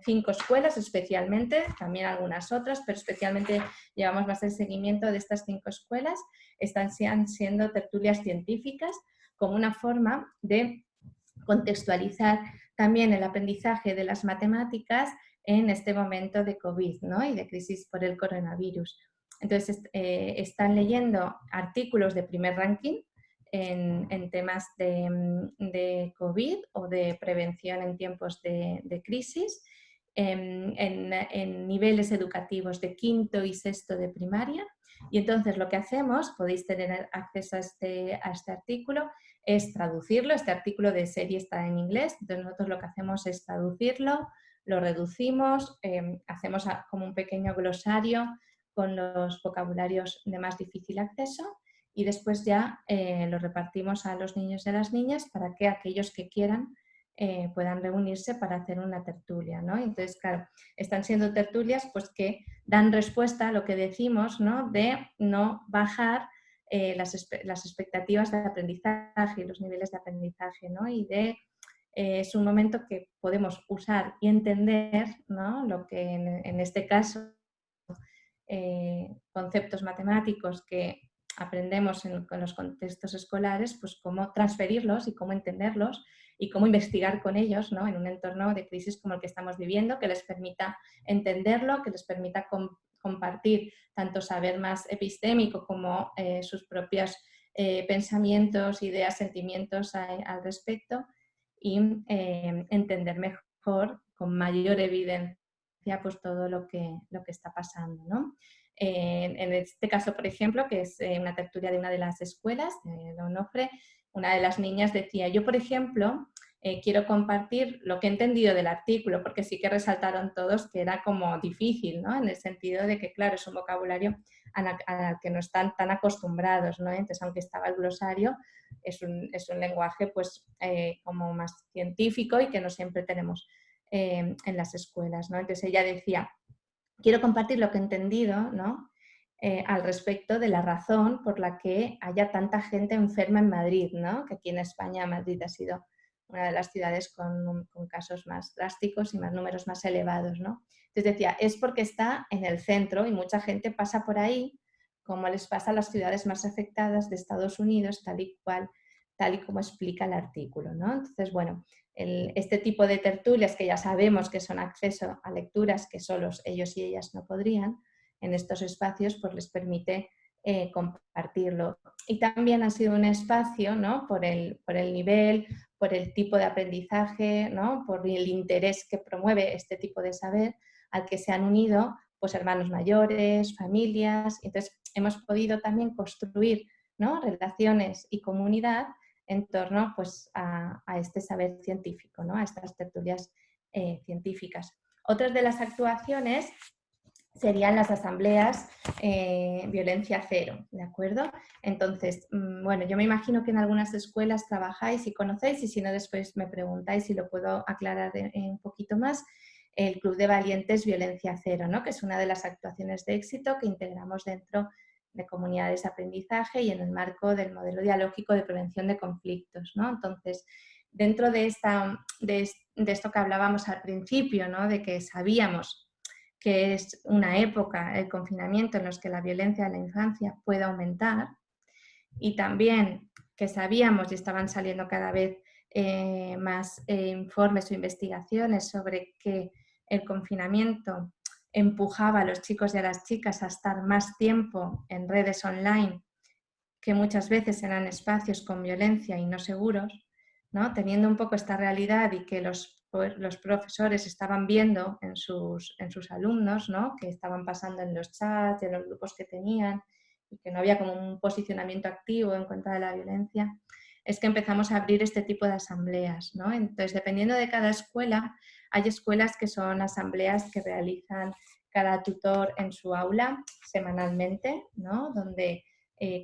5 escuelas especialmente, también algunas otras, pero especialmente llevamos más el seguimiento de estas 5 escuelas, están siendo tertulias científicas como una forma de contextualizar también el aprendizaje de las matemáticas en este momento de COVID, ¿no? Y de crisis por el coronavirus. Entonces, están leyendo artículos de primer ranking en temas de COVID o de prevención en tiempos de crisis, en niveles educativos de 5º y 6º de primaria. Y entonces lo que hacemos, podéis tener acceso a este artículo, es traducirlo. Este artículo de serie está en inglés, entonces nosotros lo que hacemos es traducirlo, lo reducimos, hacemos como un pequeño glosario con los vocabularios de más difícil acceso, y después ya lo repartimos a los niños y a las niñas para que aquellos que quieran puedan reunirse para hacer una tertulia, ¿no? Entonces, claro, están siendo tertulias pues, que dan respuesta a lo que decimos, ¿no? De no bajar las expectativas de aprendizaje y los niveles de aprendizaje, ¿no? Y es un momento que podemos usar y entender, ¿no? Lo que en este caso conceptos matemáticos que aprendemos en los contextos escolares, pues cómo transferirlos y cómo entenderlos y cómo investigar con ellos, ¿no? En un entorno de crisis como el que estamos viviendo, que les permita entenderlo, que les permita compartir tanto saber más epistémico como sus propios pensamientos, ideas, sentimientos al respecto, y entender mejor, con mayor evidencia, pues todo lo que está pasando, ¿no? En este caso, por ejemplo, que es una tertulia de una de las escuelas de Onofre, una de las niñas decía: yo, por ejemplo, quiero compartir lo que he entendido del artículo, porque sí que resaltaron todos que era como difícil, ¿no? En el sentido de que, claro, es un vocabulario al que no están tan acostumbrados, ¿no? Entonces, aunque estaba el glosario, es un lenguaje pues como más científico y que no siempre tenemos en las escuelas, ¿no? Entonces ella decía: quiero compartir lo que he entendido, ¿no? Al respecto de la razón por la que haya tanta gente enferma en Madrid, ¿no? Que aquí en España Madrid ha sido una de las ciudades con casos más drásticos y más números más elevados, ¿no? Entonces decía, es porque está en el centro y mucha gente pasa por ahí, como les pasa a las ciudades más afectadas de Estados Unidos, tal y como explica el artículo, ¿no? Entonces, bueno, este tipo de tertulias que ya sabemos que son acceso a lecturas que solos ellos y ellas no podrían, en estos espacios pues les permite compartirlo. Y también ha sido un espacio, ¿no? por el nivel, por el tipo de aprendizaje, ¿no? Por el interés que promueve este tipo de saber, al que se han unido pues hermanos mayores, familias. Entonces hemos podido también construir, ¿no? Relaciones y comunidad en torno pues, a este saber científico, ¿no? A estas tertulias científicas. Otras de las actuaciones serían las asambleas violencia cero, ¿de acuerdo? Entonces, bueno, yo me imagino que en algunas escuelas trabajáis y conocéis, y si no después me preguntáis si lo puedo aclarar un poquito más, el Club de Valientes Violencia Cero, ¿no? Que es una de las actuaciones de éxito que integramos dentro de comunidades de aprendizaje y en el marco del modelo dialógico de prevención de conflictos, ¿no? Entonces, dentro de esto que hablábamos al principio, ¿no? De que sabíamos que es una época, el confinamiento, en los que la violencia en la infancia puede aumentar, y también que sabíamos y estaban saliendo cada vez más informes o investigaciones sobre que el confinamiento empujaba a los chicos y a las chicas a estar más tiempo en redes online, que muchas veces eran espacios con violencia y no seguros, ¿no? Teniendo un poco esta realidad y que los profesores estaban viendo en sus alumnos, ¿no? Que estaban pasando en los chats, en los grupos que tenían, y que no había como un posicionamiento activo en contra de la violencia, es que empezamos a abrir este tipo de asambleas, ¿no? Entonces, dependiendo de cada escuela, hay escuelas que son asambleas que realizan cada tutor en su aula semanalmente, ¿no? Donde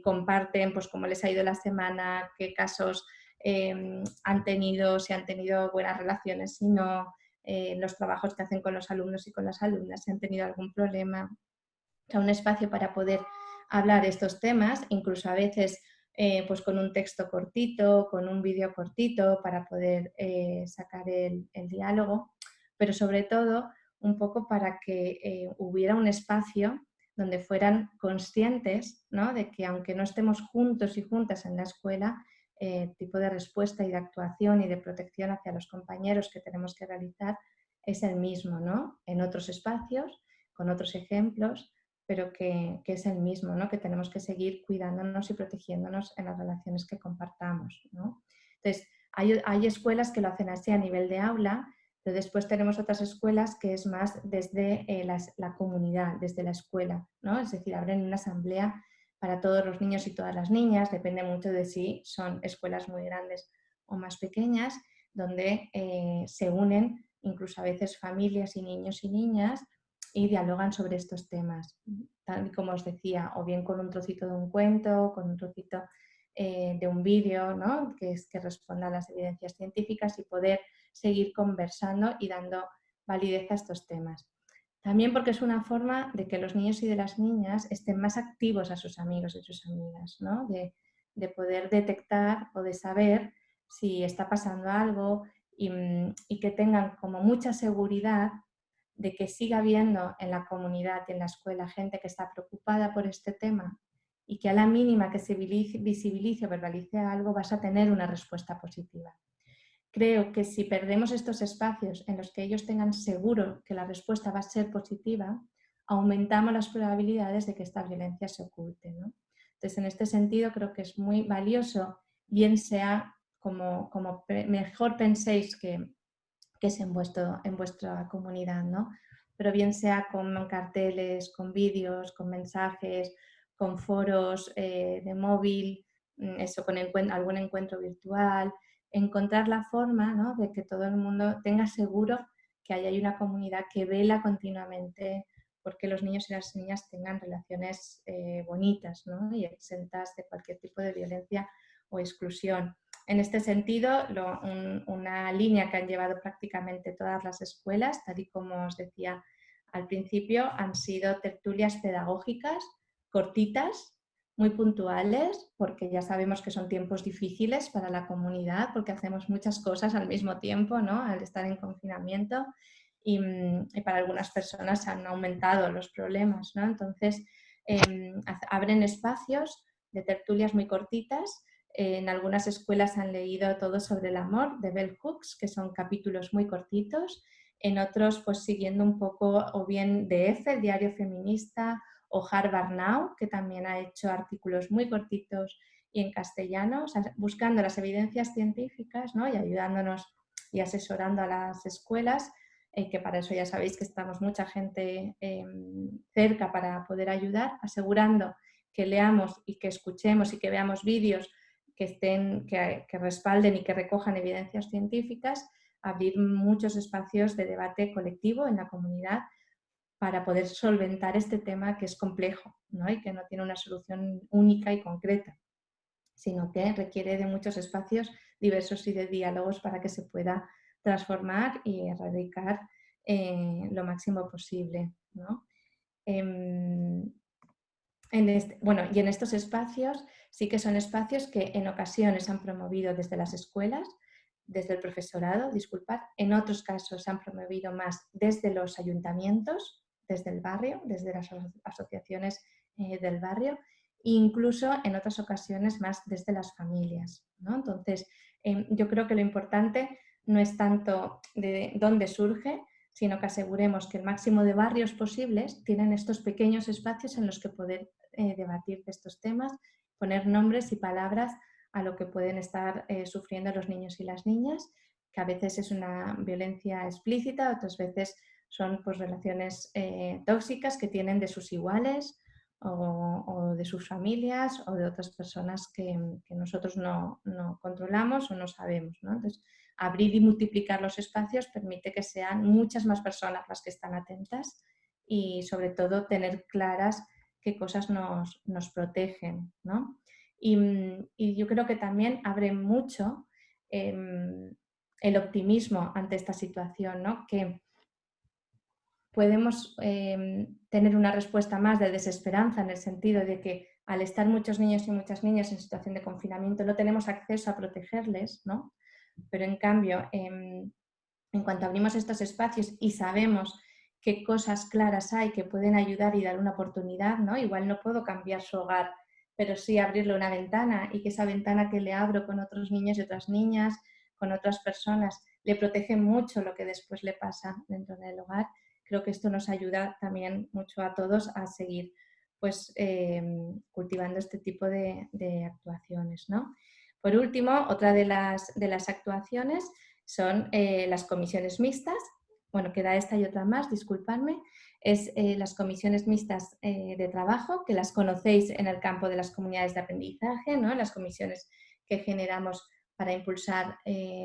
comparten pues, cómo les ha ido la semana, qué casos han tenido, si han tenido buenas relaciones, si no, los trabajos que hacen con los alumnos y con las alumnas, si han tenido algún problema. O sea, un espacio para poder hablar estos temas, incluso a veces pues con un texto cortito, con un vídeo cortito para poder sacar el diálogo, pero sobre todo un poco para que hubiera un espacio donde fueran conscientes, ¿no? De que aunque no estemos juntos y juntas en la escuela, el tipo de respuesta y de actuación y de protección hacia los compañeros que tenemos que realizar es el mismo, ¿no? En otros espacios, con otros ejemplos, pero que es el mismo, ¿no? Que tenemos que seguir cuidándonos y protegiéndonos en las relaciones que compartamos, ¿no? Entonces, hay escuelas que lo hacen así a nivel de aula, pero después tenemos otras escuelas que es más desde la comunidad, desde la escuela, ¿no? Es decir, abren una asamblea para todos los niños y todas las niñas, depende mucho de si son escuelas muy grandes o más pequeñas, donde se unen incluso a veces familias y niños y niñas y dialogan sobre estos temas, tal y como os decía, o bien con un trocito de un cuento, con un trocito de un vídeo, ¿no? Que responda a las evidencias científicas y poder seguir conversando y dando validez a estos temas. También porque es una forma de que los niños y de las niñas estén más activos a sus amigos y sus amigas, ¿no? De poder detectar o de saber si está pasando algo y que tengan como mucha seguridad de que siga habiendo en la comunidad y en la escuela gente que está preocupada por este tema y que a la mínima que se visibilice o verbalice algo vas a tener una respuesta positiva. Creo que si perdemos estos espacios en los que ellos tengan seguro que la respuesta va a ser positiva, aumentamos las probabilidades de que esta violencia se oculte, ¿no? Entonces, en este sentido, creo que es muy valioso, bien sea como mejor penséis que es en vuestra comunidad, ¿no? Pero bien sea con carteles, con vídeos, con mensajes, con foros de móvil, eso, con algún encuentro virtual, encontrar la forma, ¿no? De que todo el mundo tenga seguro que hay una comunidad que vela continuamente porque los niños y las niñas tengan relaciones bonitas, ¿no? Y exentas de cualquier tipo de violencia o exclusión. En este sentido, una línea que han llevado prácticamente todas las escuelas, tal y como os decía al principio, han sido tertulias pedagógicas cortitas, muy puntuales, porque ya sabemos que son tiempos difíciles para la comunidad, porque hacemos muchas cosas al mismo tiempo, ¿no? Al estar en confinamiento, y para algunas personas han aumentado los problemas, ¿no? Entonces, abren espacios de tertulias muy cortitas. En algunas escuelas han leído todo sobre el amor de Bell Hooks, que son capítulos muy cortitos. En otros, pues siguiendo un poco o bien DF, el diario feminista, o Harvard Now, que también ha hecho artículos muy cortitos y en castellano, o sea, buscando las evidencias científicas, ¿no? Y ayudándonos y asesorando a las escuelas, que para eso ya sabéis que estamos mucha gente cerca para poder ayudar, asegurando que leamos y que escuchemos y que veamos vídeos que respalden y que recojan evidencias científicas, abrir muchos espacios de debate colectivo en la comunidad para poder solventar este tema que es complejo, ¿no? Y que no tiene una solución única y concreta, sino que requiere de muchos espacios diversos y de diálogos para que se pueda transformar y erradicar lo máximo posible, ¿no? Y en estos espacios sí que son espacios que en ocasiones han promovido desde las escuelas, desde el profesorado, disculpad, en otros casos se han promovido más desde los ayuntamientos, desde el barrio, desde las asociaciones del barrio, e incluso en otras ocasiones más desde las familias, ¿no? Entonces, Yo creo que lo importante no es tanto de dónde surge, sino que aseguremos que el máximo de barrios posibles tienen estos pequeños espacios en los que poder debatir de estos temas, poner nombres y palabras a lo que pueden estar sufriendo los niños y las niñas, que a veces es una violencia explícita, otras veces son pues, relaciones tóxicas que tienen de sus iguales o de sus familias o de otras personas que nosotros no controlamos o no sabemos, ¿no? Entonces, abrir y multiplicar los espacios permite que sean muchas más personas las que están atentas y sobre todo tener claras qué cosas nos protegen, ¿no? Y yo creo que también abre mucho el optimismo ante esta situación, ¿no? Que podemos tener una respuesta más de desesperanza en el sentido de que al estar muchos niños y muchas niñas en situación de confinamiento no tenemos acceso a protegerles, ¿no? Pero en cambio, en cuanto abrimos estos espacios y sabemos qué cosas claras hay que pueden ayudar y dar una oportunidad, ¿no? Igual no puedo cambiar su hogar, pero sí abrirle una ventana y que esa ventana que le abro con otros niños y otras niñas, con otras personas, le protege mucho lo que después le pasa dentro del hogar. Creo que esto nos ayuda también mucho a todos a seguir pues, cultivando este tipo de actuaciones, ¿no? Por último, otra de las actuaciones son las comisiones mixtas. Bueno, queda esta y otra más, disculpadme. Es las comisiones mixtas de trabajo, que las conocéis en el campo de las comunidades de aprendizaje, ¿no? Las comisiones que generamos para impulsar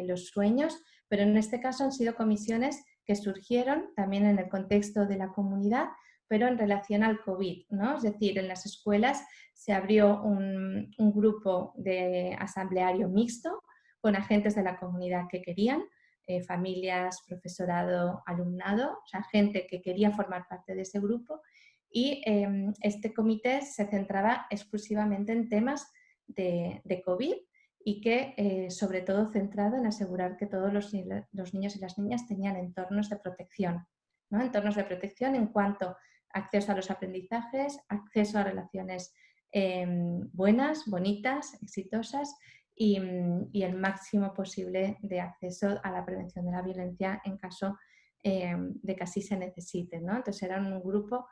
los sueños, pero en este caso han sido comisiones que surgieron también en el contexto de la comunidad, pero en relación al COVID, ¿no? Es decir, en las escuelas se abrió un grupo de asambleario mixto con agentes de la comunidad que querían, familias, profesorado, alumnado, o sea, gente que quería formar parte de ese grupo y este comité se centraba exclusivamente en temas de COVID y que sobre todo centrado en asegurar que todos los niños y las niñas tenían entornos de protección, ¿no? Entornos de protección en cuanto a acceso a los aprendizajes, acceso a relaciones buenas, bonitas, exitosas y el máximo posible de acceso a la prevención de la violencia en caso de que así se necesite, ¿no? Entonces era un grupo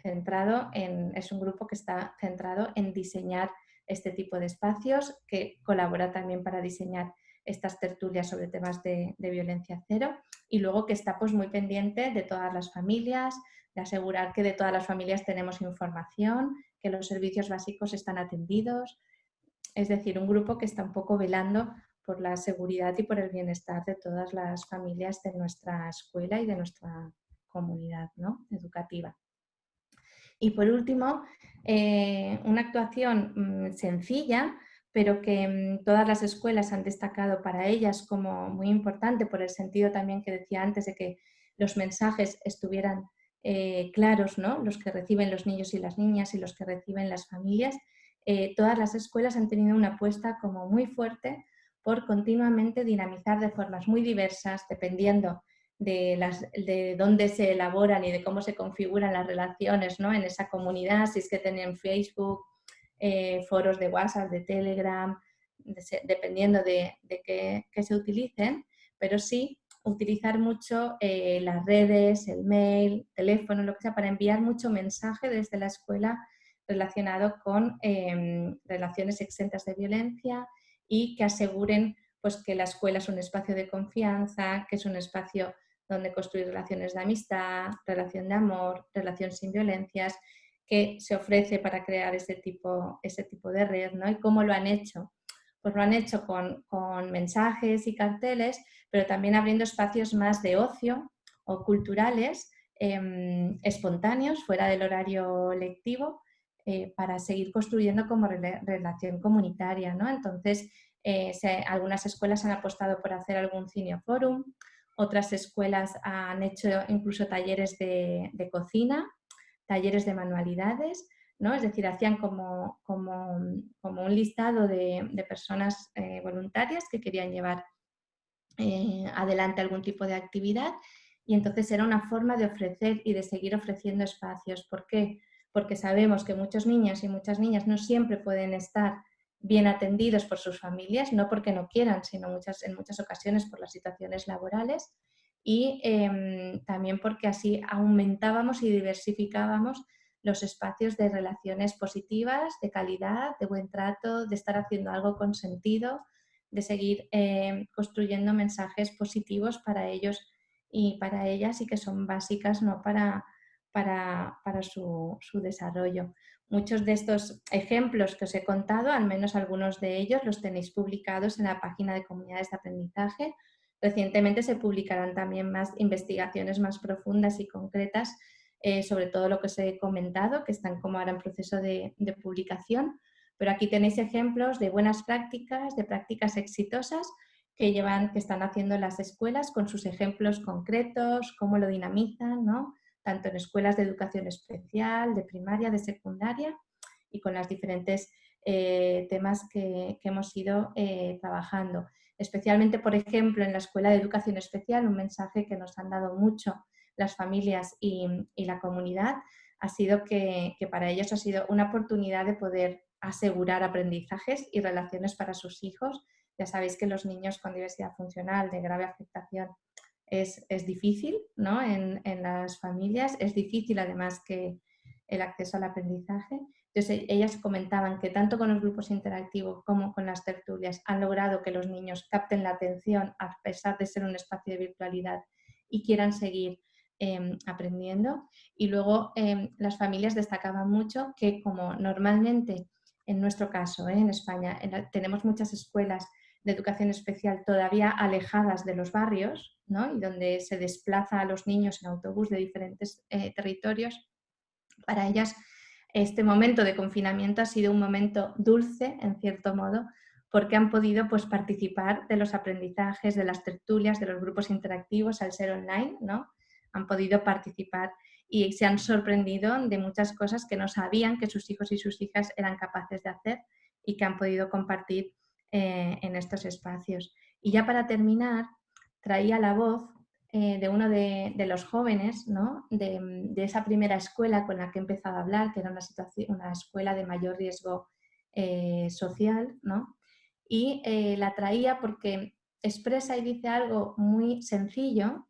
es un grupo que está centrado en diseñar este tipo de espacios, que colabora también para diseñar estas tertulias sobre temas de violencia cero y luego que está pues muy pendiente de todas las familias, de asegurar que de todas las familias tenemos información, que los servicios básicos están atendidos, es decir, un grupo que está un poco velando por la seguridad y por el bienestar de todas las familias de nuestra escuela y de nuestra comunidad, ¿no? Educativa. Y por último, una actuación sencilla, pero que todas las escuelas han destacado para ellas como muy importante por el sentido también que decía antes de que los mensajes estuvieran claros, ¿no? Los que reciben los niños y las niñas y los que reciben las familias. Todas las escuelas han tenido una apuesta como muy fuerte por continuamente dinamizar de formas muy diversas, dependiendo de dónde se elaboran y de cómo se configuran las relaciones, ¿no? En esa comunidad, si es que tienen Facebook, foros de WhatsApp, de Telegram, dependiendo de qué se utilicen, pero sí utilizar mucho las redes, el mail, teléfono, lo que sea, para enviar mucho mensaje desde la escuela relacionado con relaciones exentas de violencia y que aseguren pues, que la escuela es un espacio de confianza, que es un espacio donde construir relaciones de amistad, relación de amor, relación sin violencias, que se ofrece para crear ese tipo de red, ¿no? ¿Y cómo lo han hecho? Pues lo han hecho con mensajes y carteles, pero también abriendo espacios más de ocio o culturales, espontáneos, fuera del horario lectivo, para seguir construyendo como relación comunitaria, ¿no? Entonces, algunas escuelas han apostado por hacer algún cineforum, otras escuelas han hecho incluso talleres de cocina, talleres de manualidades, ¿no? Es decir, hacían como un listado de personas voluntarias que querían llevar adelante algún tipo de actividad y entonces era una forma de ofrecer y de seguir ofreciendo espacios. ¿Por qué? Porque sabemos que muchos niños y muchas niñas no siempre pueden estar bien atendidos por sus familias, no porque no quieran, sino en muchas ocasiones por las situaciones laborales, y también porque así aumentábamos y diversificábamos los espacios de relaciones positivas, de calidad, de buen trato, de estar haciendo algo con sentido, de seguir construyendo mensajes positivos para ellos y para ellas, y que son básicas, ¿no?, para su desarrollo. Muchos de estos ejemplos que os he contado, al menos algunos de ellos, los tenéis publicados en la página de Comunidades de Aprendizaje. Recientemente se publicarán también más investigaciones más profundas y concretas sobre todo lo que os he comentado, que están como ahora en proceso de publicación. Pero aquí tenéis ejemplos de buenas prácticas, de prácticas exitosas que están haciendo las escuelas con sus ejemplos concretos, cómo lo dinamizan, ¿no?, tanto en escuelas de educación especial, de primaria, de secundaria, y con los diferentes temas que hemos ido trabajando. Especialmente, por ejemplo, en la Escuela de Educación Especial, un mensaje que nos han dado mucho las familias y la comunidad ha sido que para ellos ha sido una oportunidad de poder asegurar aprendizajes y relaciones para sus hijos. Ya sabéis que los niños con diversidad funcional de grave afectación es difícil, ¿no?, en las familias, es difícil además que el acceso al aprendizaje. Entonces, ellas comentaban que tanto con los grupos interactivos como con las tertulias han logrado que los niños capten la atención a pesar de ser un espacio de virtualidad y quieran seguir aprendiendo. Y luego las familias destacaban mucho que, como normalmente en nuestro caso, en España, tenemos muchas escuelas de educación especial todavía alejadas de los barrios, ¿no?, y donde se desplaza a los niños en autobús de diferentes territorios. Para ellas este momento de confinamiento ha sido un momento dulce, en cierto modo, porque han podido, pues, participar de los aprendizajes, de las tertulias, de los grupos interactivos al ser online, ¿no? Han podido participar y se han sorprendido de muchas cosas que no sabían que sus hijos y sus hijas eran capaces de hacer y que han podido compartir en estos espacios. Y ya para terminar, traía la voz de uno de los jóvenes, ¿no?, de esa primera escuela con la que he empezado a hablar, que era una escuela de mayor riesgo social, ¿no? Y la traía porque expresa y dice algo muy sencillo,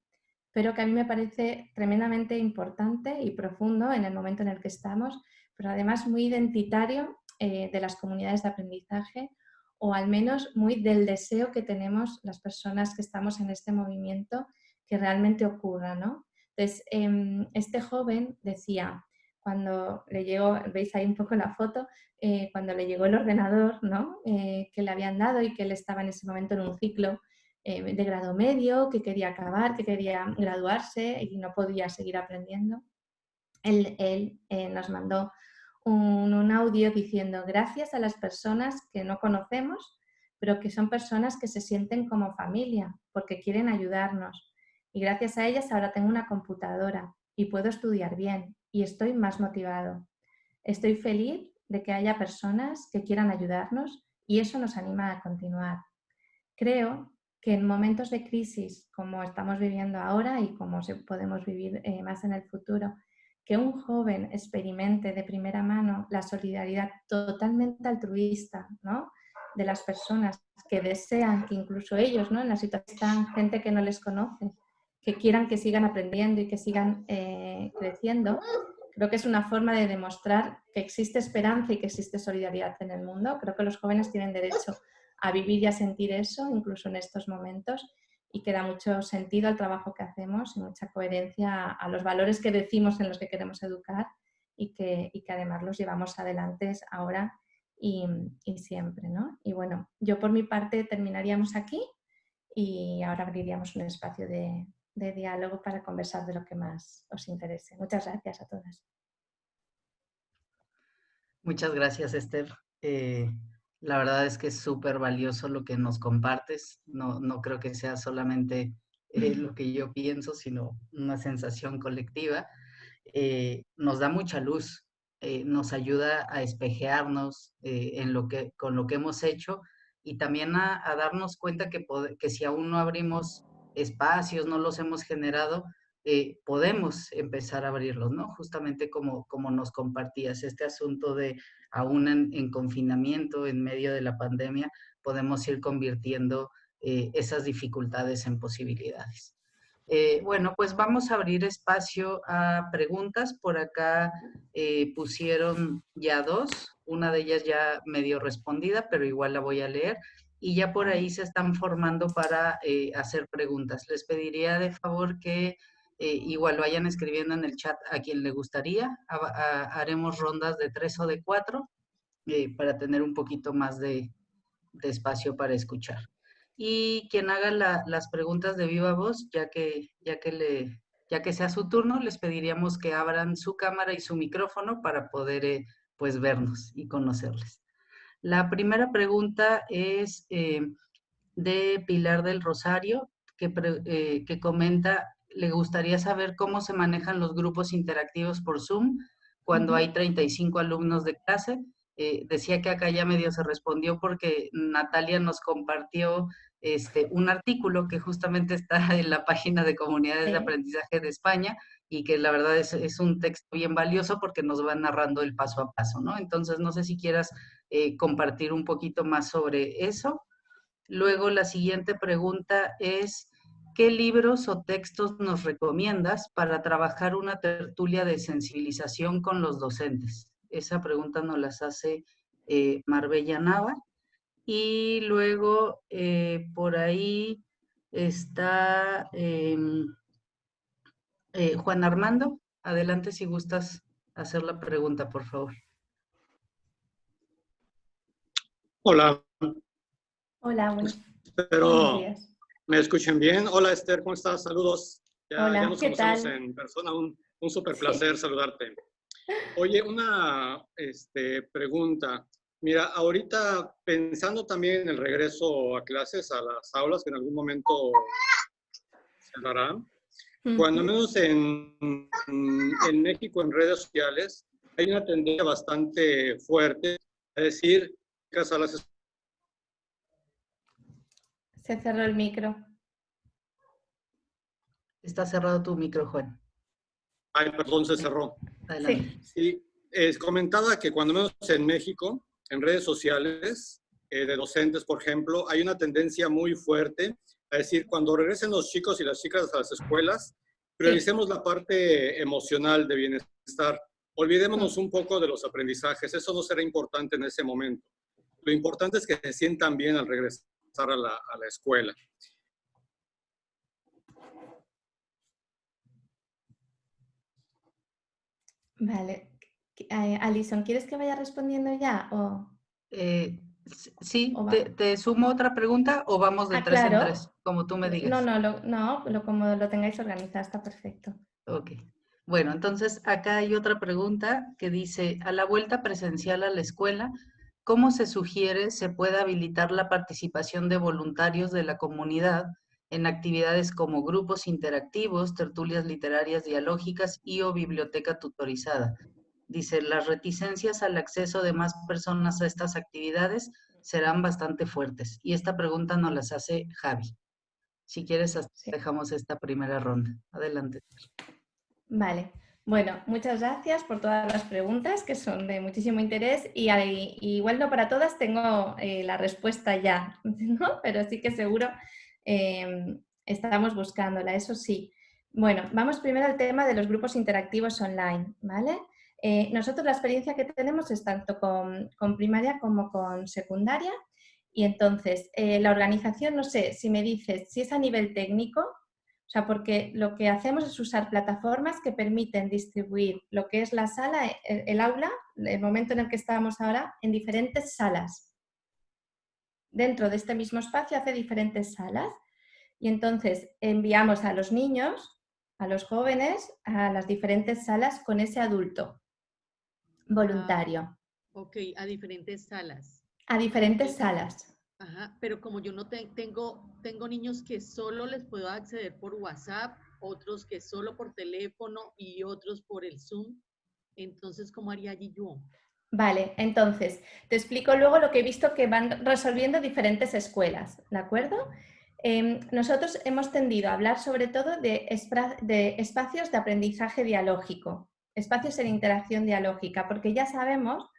pero que a mí me parece tremendamente importante y profundo en el momento en el que estamos, pero además muy identitario de las comunidades de aprendizaje, o al menos muy del deseo que tenemos las personas que estamos en este movimiento que realmente ocurra, ¿no? Entonces, este joven decía, cuando le llegó, veis ahí un poco la foto, cuando le llegó el ordenador, ¿no?, que le habían dado, y que él estaba en ese momento en un ciclo de grado medio, que quería acabar, que quería graduarse y no podía seguir aprendiendo. Él nos mandó un audio diciendo: gracias a las personas que no conocemos, pero que son personas que se sienten como familia, porque quieren ayudarnos. Y gracias a ellas ahora tengo una computadora y puedo estudiar bien y estoy más motivado. Estoy feliz de que haya personas que quieran ayudarnos y eso nos anima a continuar. Creo que en momentos de crisis como estamos viviendo ahora y como podemos vivir más en el futuro, que un joven experimente de primera mano la solidaridad totalmente altruista, ¿no?, de las personas que desean que incluso ellos, ¿no?, en la situación están gente que no les conoce, que quieran que sigan aprendiendo y que sigan creciendo. Creo que es una forma de demostrar que existe esperanza y que existe solidaridad en el mundo. Creo que los jóvenes tienen derecho a vivir y a sentir eso, incluso en estos momentos, y que da mucho sentido al trabajo que hacemos y mucha coherencia a los valores que decimos en los que queremos educar y que además los llevamos adelante ahora y siempre, ¿no? Y bueno, yo por mi parte terminaríamos aquí y ahora abriríamos un espacio de diálogo para conversar de lo que más os interese. Muchas gracias a todas. Muchas gracias, Esther. La verdad es que es súper valioso lo que nos compartes. No creo que sea solamente lo que yo pienso, sino una sensación colectiva. Nos da mucha luz, nos ayuda a espejearnos con lo que hemos hecho, y también a darnos cuenta que si aún no abrimos espacios, no los hemos generado, podemos empezar a abrirlos, ¿no? Justamente como nos compartías, este asunto de aún en confinamiento, en medio de la pandemia, podemos ir convirtiendo esas dificultades en posibilidades. Bueno, pues vamos a abrir espacio a preguntas. Por acá pusieron ya dos, una de ellas ya medio respondida, pero igual la voy a leer. Y ya por ahí se están formando para hacer preguntas. Les pediría de favor que igual vayan escribiendo en el chat a quien le gustaría. Haremos rondas de 3 o de 4 para tener un poquito más de espacio para escuchar. Y quien haga las preguntas de viva voz, ya que sea su turno, les pediríamos que abran su cámara y su micrófono para poder pues vernos y conocerles. La primera pregunta es de Pilar del Rosario, que comenta, le gustaría saber cómo se manejan los grupos interactivos por Zoom cuando hay 35 alumnos de clase. Decía que acá ya medio se respondió porque Natalia nos compartió un artículo que justamente está en la página de Comunidades de Aprendizaje de España y que la verdad es un texto bien valioso porque nos va narrando el paso a paso, ¿no? Entonces, no sé si quieras compartir un poquito más sobre eso. Luego, la siguiente pregunta es, ¿qué libros o textos nos recomiendas para trabajar una tertulia de sensibilización con los docentes? Esa pregunta nos las hace Marbella Nava. Y luego, por ahí está Juan Armando. Adelante si gustas hacer la pregunta, por favor. Hola. Hola, buenos días. ¿Me escuchen bien? Hola, Esther, ¿cómo estás? Saludos. Hola, ya nos conocemos tal? en persona, un súper placer saludarte. Oye, una pregunta. Mira, ahorita pensando también en el regreso a clases, a las aulas, que en algún momento se darán, cuando menos en México, en redes sociales, hay una tendencia bastante fuerte a decir que las aulas. Se cerró el micro. Está cerrado tu micro, Juan. Ay, perdón, se cerró. Adelante. Sí, comentaba que cuando menos en México, en redes sociales, de docentes, por ejemplo, hay una tendencia muy fuerte a decir, cuando regresen los chicos y las chicas a las escuelas, prioricemos la parte emocional de bienestar. Olvidémonos un poco de los aprendizajes. Eso no será importante en ese momento. Lo importante es que se sientan bien al regresar a la escuela. Vale. Alison, ¿quieres que vaya respondiendo ya? Sí, ¿te sumo otra pregunta o vamos de 3 en 3? Como tú me digas. Como lo tengáis organizado, está perfecto. Ok. Bueno, entonces acá hay otra pregunta que dice, a la vuelta presencial a la escuela, ¿cómo se sugiere se pueda habilitar la participación de voluntarios de la comunidad en actividades como grupos interactivos, tertulias literarias dialógicas y o biblioteca tutorizada? Dice, las reticencias al acceso de más personas a estas actividades serán bastante fuertes. Y esta pregunta nos las hace Javi. Si quieres, dejamos esta primera ronda. Adelante. Vale. Bueno, muchas gracias por todas las preguntas que son de muchísimo interés y igual no para todas tengo la respuesta ya, ¿no? Pero sí que seguro estamos buscándola, eso sí. Bueno, vamos primero al tema de los grupos interactivos online, ¿vale? Nosotros la experiencia que tenemos es tanto con primaria como con secundaria y entonces la organización, no sé, si me dices si es a nivel técnico, o sea, porque lo que hacemos es usar plataformas que permiten distribuir lo que es la sala, el aula, el momento en el que estábamos ahora, en diferentes salas. Dentro de este mismo espacio hace diferentes salas y entonces enviamos a los niños, a los jóvenes, a las diferentes salas con ese adulto voluntario. Ok, a diferentes salas. A diferentes salas. Ajá, pero como yo no tengo niños que solo les puedo acceder por WhatsApp, otros que solo por teléfono y otros por el Zoom, entonces, ¿cómo haría allí yo? Vale, entonces, te explico luego lo que he visto que van resolviendo diferentes escuelas, ¿de acuerdo? Nosotros hemos tendido a hablar sobre todo de espacios de aprendizaje dialógico, espacios en interacción dialógica, porque ya sabemos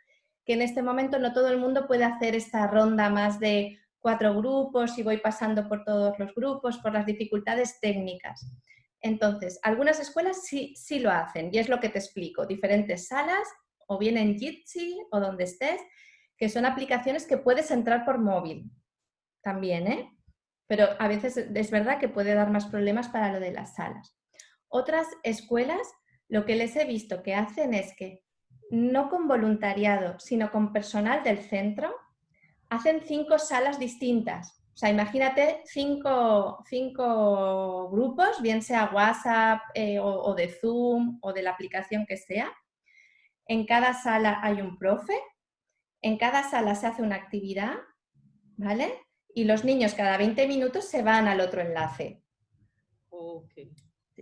que en este momento no todo el mundo puede hacer esta ronda más de 4 grupos y voy pasando por todos los grupos por las dificultades técnicas. Entonces, algunas escuelas sí lo hacen y es lo que te explico. Diferentes salas, o bien en Jitsi o donde estés, que son aplicaciones que puedes entrar por móvil también, ¿eh? Pero a veces es verdad que puede dar más problemas para lo de las salas. Otras escuelas, lo que les he visto que hacen es que no con voluntariado, sino con personal del centro, hacen 5 salas distintas. O sea, imagínate 5 grupos, bien sea WhatsApp o de Zoom o de la aplicación que sea. En cada sala hay un profe, en cada sala se hace una actividad, ¿vale? Y los niños cada 20 minutos se van al otro enlace. Okay.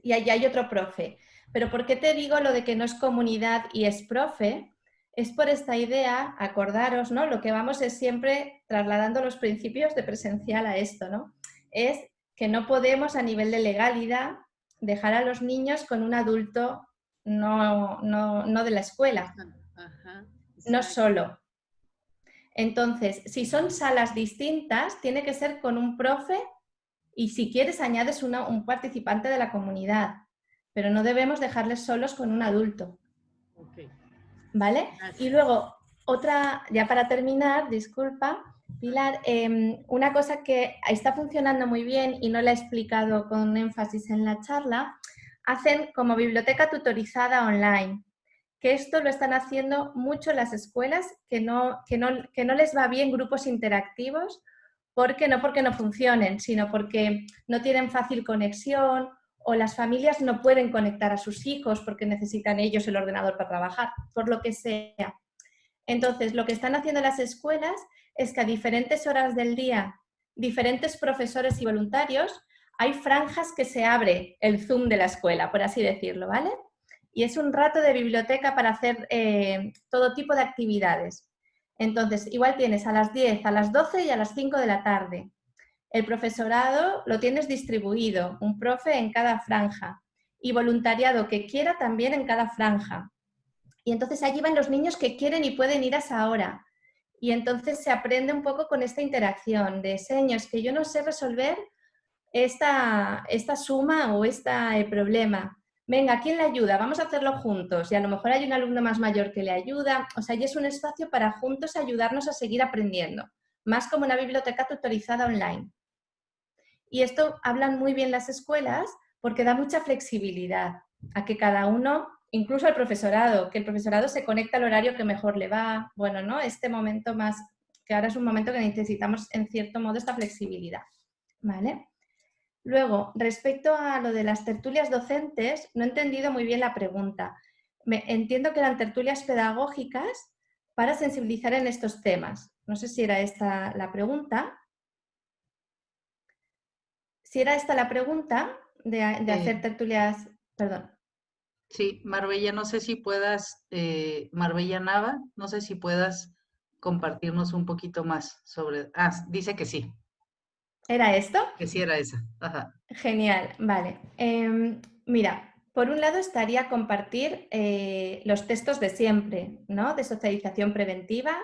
Y allí hay otro profe. Pero ¿por qué te digo lo de que no es comunidad y es profe? Es por esta idea, acordaros, ¿no? Lo que vamos es siempre trasladando los principios de presencial a esto, ¿no? Es que no podemos a nivel de legalidad dejar a los niños con un adulto no de la escuela, Ajá, no solo. Entonces, si son salas distintas, tiene que ser con un profe y si quieres añades un participante de la comunidad, pero no debemos dejarles solos con un adulto. Okay. ¿Vale? Gracias. Y luego, otra, ya para terminar, disculpa, Pilar, una cosa que está funcionando muy bien y no la he explicado con énfasis en la charla, hacen como biblioteca tutorizada online, que esto lo están haciendo mucho las escuelas que no les va bien grupos interactivos, porque no funcionen, sino porque no tienen fácil conexión o las familias no pueden conectar a sus hijos porque necesitan ellos el ordenador para trabajar, por lo que sea. Entonces, lo que están haciendo las escuelas es que a diferentes horas del día, diferentes profesores y voluntarios, hay franjas que se abre el Zoom de la escuela, por así decirlo, ¿vale? Y es un rato de biblioteca para hacer todo tipo de actividades. Entonces, igual tienes a las 10, a las 12 y a las 5 de la tarde. El profesorado lo tienes distribuido, un profe en cada franja y voluntariado que quiera también en cada franja. Y entonces allí van los niños que quieren y pueden ir a esa hora. Y entonces se aprende un poco con esta interacción de señas que yo no sé resolver esta suma o este problema. Venga, ¿quién le ayuda? Vamos a hacerlo juntos. Y a lo mejor hay un alumno más mayor que le ayuda. O sea, ya es un espacio para juntos ayudarnos a seguir aprendiendo. Más como una biblioteca tutorizada online. Y esto hablan muy bien las escuelas porque da mucha flexibilidad a que cada uno, incluso al profesorado, que el profesorado se conecta al horario que mejor le va. Bueno, ¿no? Este momento más, que ahora es un momento que necesitamos en cierto modo esta flexibilidad. ¿Vale? Luego, respecto a lo de las tertulias docentes, no he entendido muy bien la pregunta. Entiendo que eran tertulias pedagógicas para sensibilizar en estos temas. No sé si era esta la pregunta. Si era esta la pregunta de hacer tertulias, perdón. Sí, Marbella, no sé si puedas, Marbella Nava, no sé si puedas compartirnos un poquito más sobre... Ah, dice que sí. ¿Era esto? Que sí era esa. Ajá. Genial, vale. Mira, por un lado estaría compartir los textos de siempre, ¿no? De socialización preventiva,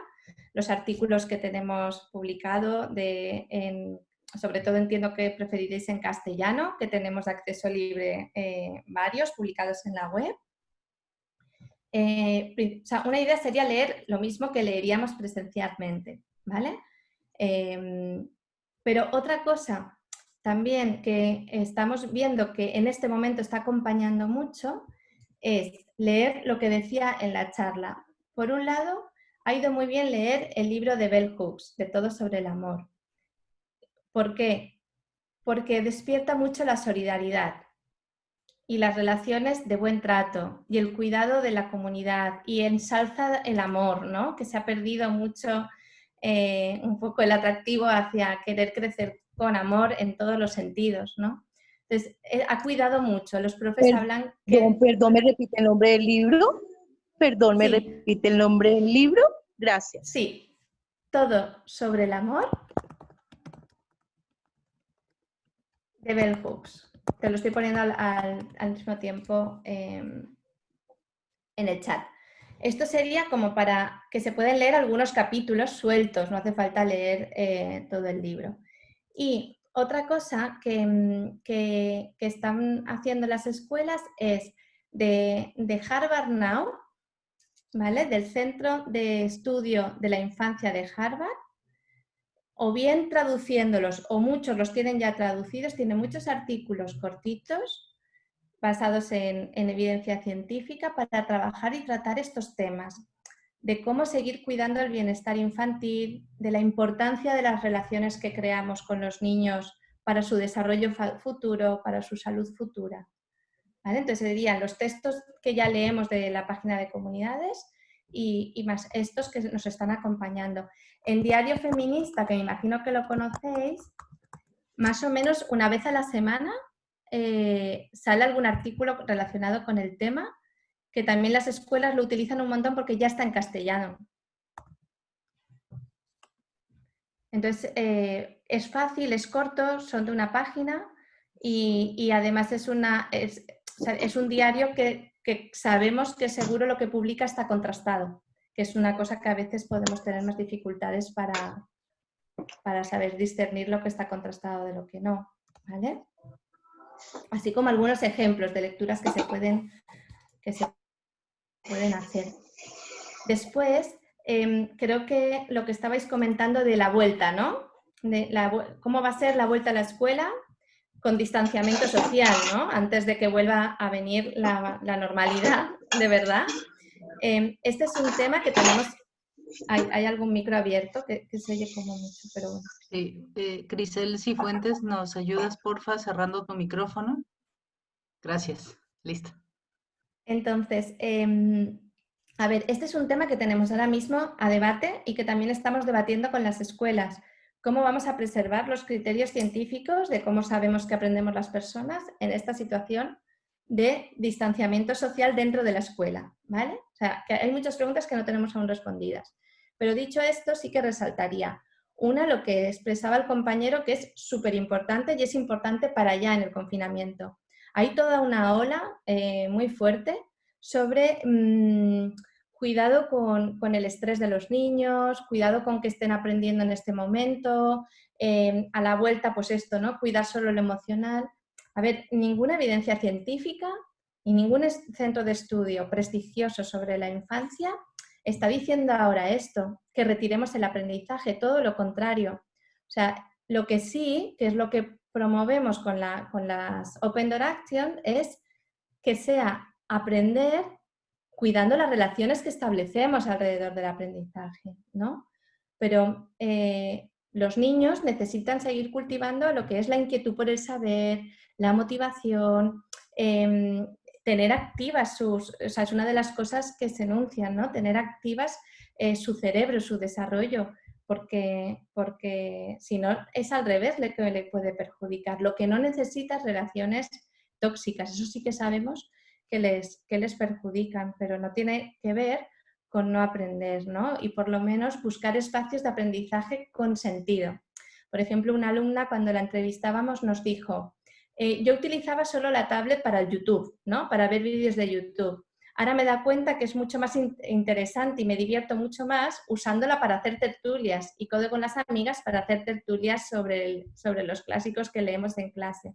los artículos que tenemos publicado, sobre todo entiendo que preferiréis en castellano, que tenemos acceso libre varios publicados en la web. O sea, una idea sería leer lo mismo que leeríamos presencialmente, ¿vale? Pero otra cosa también que estamos viendo que en este momento está acompañando mucho es leer lo que decía en la charla. Por un lado, ha ido muy bien leer el libro de Bell Hooks, de Todo sobre el amor. ¿Por qué? Porque despierta mucho la solidaridad y las relaciones de buen trato y el cuidado de la comunidad y ensalza el amor, ¿no? Que se ha perdido mucho un poco el atractivo hacia querer crecer con amor en todos los sentidos, ¿no? Entonces, ha cuidado mucho. Los profes hablan que... Perdón, ¿me repite el nombre del libro? Perdón, ¿me Sí. repite el nombre del libro? Gracias. Sí, Todo sobre el amor de Bell Hooks. Te lo estoy poniendo al mismo tiempo en el chat. Esto sería como para que se pueden leer algunos capítulos sueltos, no hace falta leer todo el libro. Y otra cosa que están haciendo las escuelas es de Harvard Now, ¿vale? Del Centro de Estudio de la Infancia de Harvard, o bien traduciéndolos, o muchos los tienen ya traducidos, tienen muchos artículos cortitos basados en evidencia científica para trabajar y tratar estos temas, de cómo seguir cuidando el bienestar infantil, de la importancia de las relaciones que creamos con los niños para su desarrollo futuro, para su salud futura. ¿Vale? Entonces serían los textos que ya leemos de la página de comunidades y más estos que nos están acompañando. En Diario Feminista, que me imagino que lo conocéis, más o menos una vez a la semana sale algún artículo relacionado con el tema, que también las escuelas lo utilizan un montón porque ya está en castellano. Entonces, es fácil, es corto, son de una página y además es un diario que sabemos que seguro lo que publica está contrastado, que es una cosa que a veces podemos tener más dificultades para saber discernir lo que está contrastado de lo que no, ¿vale? Así como algunos ejemplos de lecturas que se pueden hacer. Después, creo que lo que estabais comentando de la vuelta, ¿no? ¿Cómo va a ser la vuelta a la escuela con distanciamiento social, ¿no? Antes de que vuelva a venir la normalidad, de verdad. Este es un tema que tenemos... ¿Hay algún micro abierto que se oye como mucho? Pero bueno. Sí, Crisel Cifuentes, ¿nos ayudas, porfa, cerrando tu micrófono? Gracias. Listo. Entonces, a ver, este es un tema que tenemos ahora mismo a debate y que también estamos debatiendo con las escuelas. ¿Cómo vamos a preservar los criterios científicos de cómo sabemos que aprendemos las personas en esta situación de distanciamiento social dentro de la escuela? ¿Vale? O sea, que hay muchas preguntas que no tenemos aún respondidas. Pero dicho esto, sí que resaltaría una, lo que expresaba el compañero, que es súper importante y es importante para ya en el confinamiento. Hay toda una ola muy fuerte sobre cuidado con el estrés de los niños, cuidado con que estén aprendiendo en este momento, a la vuelta, pues esto, ¿no? Cuidar solo lo emocional. A ver, ninguna evidencia científica y ningún centro de estudio prestigioso sobre la infancia está diciendo ahora esto, que retiremos el aprendizaje, todo lo contrario. O sea, lo que sí, que es lo que promovemos con las Open Door Action, es que sea aprender cuidando las relaciones que establecemos alrededor del aprendizaje, ¿no? Pero los niños necesitan seguir cultivando lo que es la inquietud por el saber, la motivación, tener activas o sea, es una de las cosas que se enuncian, ¿no? Tener activas su cerebro, su desarrollo, porque si no es al revés lo que le puede perjudicar. Lo que no necesita es relaciones tóxicas, eso sí que sabemos que les perjudican, pero no tiene que ver con no aprender, ¿no? Y por lo menos buscar espacios de aprendizaje con sentido. Por ejemplo, una alumna cuando la entrevistábamos nos dijo, yo utilizaba solo la tablet para el YouTube, ¿no? Para ver vídeos de YouTube. Ahora me da cuenta que es mucho más interesante y me divierto mucho más usándola para hacer tertulias y codo con las amigas para hacer tertulias sobre los clásicos que leemos en clase.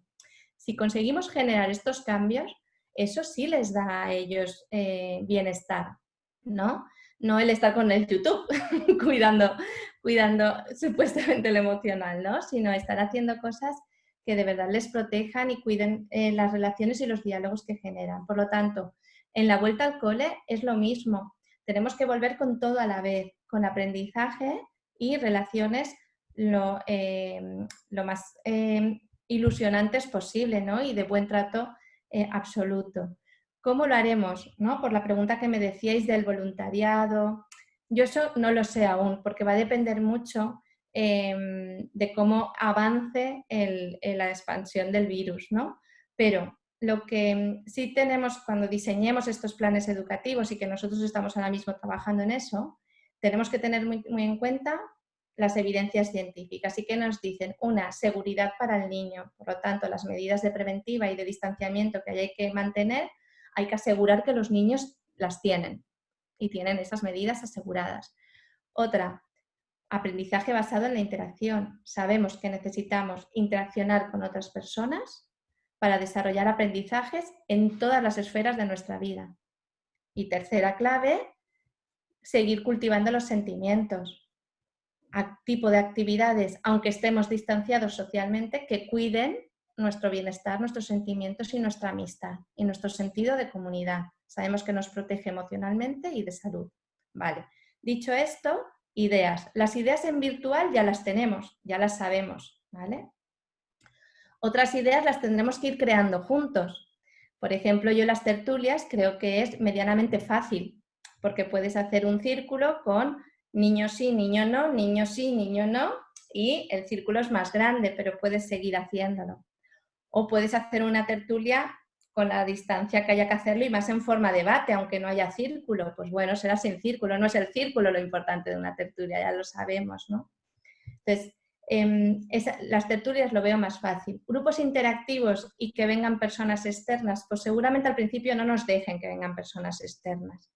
Si conseguimos generar estos cambios, eso sí les da a ellos bienestar, ¿no? No el estar con el YouTube cuidando supuestamente lo emocional, ¿no? Sino estar haciendo cosas que de verdad les protejan y cuiden las relaciones y los diálogos que generan. Por lo tanto, en la vuelta al cole es lo mismo. Tenemos que volver con todo a la vez, con aprendizaje y relaciones lo más ilusionantes posible, ¿no? Y de buen trato absoluto. ¿Cómo lo haremos? ¿No? Por la pregunta que me decíais del voluntariado. Yo eso no lo sé aún, porque va a depender mucho de cómo avance la expansión del virus, ¿no? Pero lo que sí tenemos cuando diseñemos estos planes educativos y que nosotros estamos ahora mismo trabajando en eso, tenemos que tener muy, muy en cuenta las evidencias científicas. ¿Y qué nos dicen? Una, seguridad para el niño. Por lo tanto, las medidas de preventiva y de distanciamiento que hay que mantener, hay que asegurar que los niños las tienen. y tienen esas medidas aseguradas. Otra, aprendizaje basado en la interacción. Sabemos que necesitamos interaccionar con otras personas para desarrollar aprendizajes en todas las esferas de nuestra vida. Y tercera clave, seguir cultivando los sentimientos. Tipo de actividades, aunque estemos distanciados socialmente, que cuiden nuestro bienestar, nuestros sentimientos y nuestra amistad y nuestro sentido de comunidad. Sabemos que nos protege emocionalmente y de salud. Vale. Dicho esto, ideas. Las ideas en virtual ya las tenemos, ya las sabemos, ¿vale? Otras ideas las tendremos que ir creando juntos. Por ejemplo, yo las tertulias creo que es medianamente fácil, porque puedes hacer un círculo con niño sí, niño no, niño sí, niño no, y el círculo es más grande, pero puedes seguir haciéndolo. O puedes hacer una tertulia con la distancia que haya que hacerlo y más en forma de debate, aunque no haya círculo. Pues bueno, será sin círculo, no es el círculo lo importante de una tertulia, ya lo sabemos, ¿no? Entonces, las tertulias lo veo más fácil. Grupos interactivos y que vengan personas externas, pues seguramente al principio no nos dejen que vengan personas externas.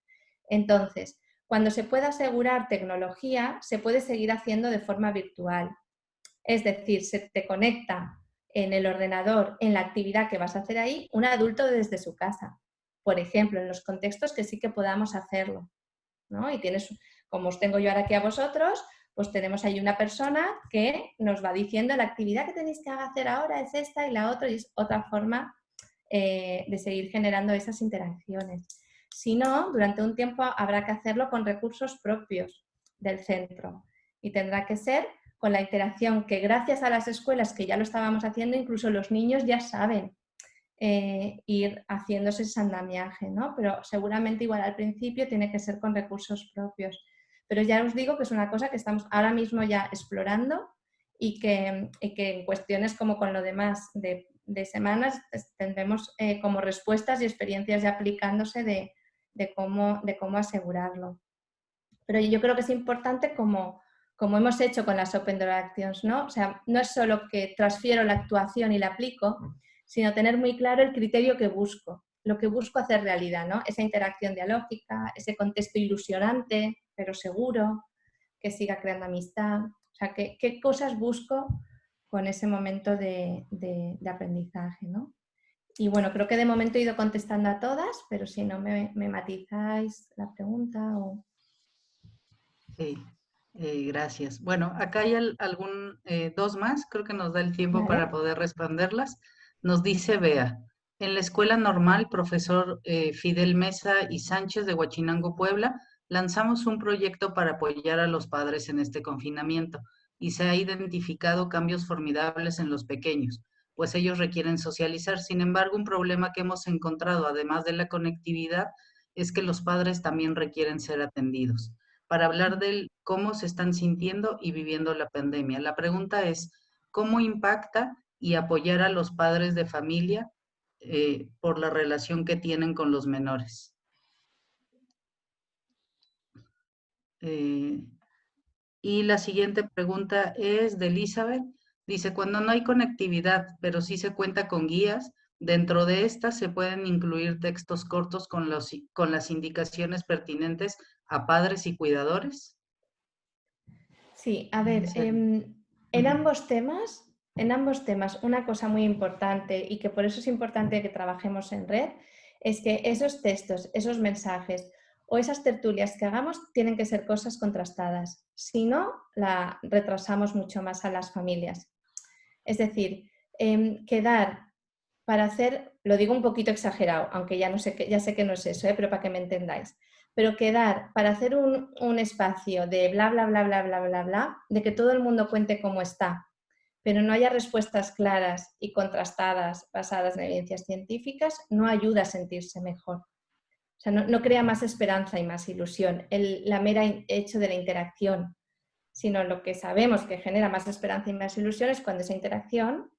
Entonces, cuando se pueda asegurar tecnología, se puede seguir haciendo de forma virtual. Es decir, se te conecta en el ordenador, en la actividad que vas a hacer ahí, un adulto desde su casa. Por ejemplo, en los contextos que sí que podamos hacerlo, ¿no? Y tienes, como os tengo yo ahora aquí a vosotros, pues tenemos ahí una persona que nos va diciendo la actividad que tenéis que hacer ahora es esta y la otra, y es otra forma de seguir generando esas interacciones. Si no, durante un tiempo habrá que hacerlo con recursos propios del centro y tendrá que ser con la interacción que gracias a las escuelas que ya lo estábamos haciendo, incluso los niños ya saben ir haciéndose ese andamiaje, ¿no? Pero seguramente igual al principio tiene que ser con recursos propios. Pero ya os digo que es una cosa que estamos ahora mismo ya explorando y que en cuestiones como con lo demás de semanas tendremos como respuestas y experiencias ya aplicándose de cómo asegurarlo. Pero yo creo que es importante como hemos hecho con las Open Door Actions, ¿no? O sea, no es solo que transfiero la actuación y la aplico, sino tener muy claro el criterio que busco, lo que busco hacer realidad, ¿no? Esa interacción dialógica, ese contexto ilusionante, pero seguro, que siga creando amistad. O sea, qué cosas busco con ese momento de aprendizaje, ¿no? Y bueno, creo que de momento he ido contestando a todas, pero si no me matizáis la pregunta o... Sí, gracias. Bueno, acá hay dos más, creo que nos da el tiempo Vale. para poder responderlas. Nos dice Bea, en la escuela normal, profesor Fidel Mesa y Sánchez de Huachinango, Puebla, lanzamos un proyecto para apoyar a los padres en este confinamiento y se ha identificado cambios formidables en los pequeños, pues ellos requieren socializar. Sin embargo, un problema que hemos encontrado, además de la conectividad, es que los padres también requieren ser atendidos para hablar de cómo se están sintiendo y viviendo la pandemia. La pregunta es, ¿cómo impacta y apoyar a los padres de familia por la relación que tienen con los menores? Y la siguiente pregunta es de Elizabeth. Dice, cuando no hay conectividad, pero sí se cuenta con guías, dentro de estas se pueden incluir textos cortos con las indicaciones pertinentes a padres y cuidadores. Sí, a ver, en ambos temas, una cosa muy importante y que por eso es importante que trabajemos en red, es que esos textos, esos mensajes o esas tertulias que hagamos tienen que ser cosas contrastadas. Si no, la retrasamos mucho más a las familias. Es decir, quedar para hacer, lo digo un poquito exagerado, aunque ya sé que no es eso, pero para que me entendáis. Pero quedar para hacer un espacio de bla, bla, bla, bla, bla, bla, bla, de que todo el mundo cuente cómo está, pero no haya respuestas claras y contrastadas basadas en evidencias científicas, no ayuda a sentirse mejor. O sea, no crea más esperanza y más ilusión, la mera hecho de la interacción, sino lo que sabemos que genera más esperanza y más ilusión es cuando esa interacción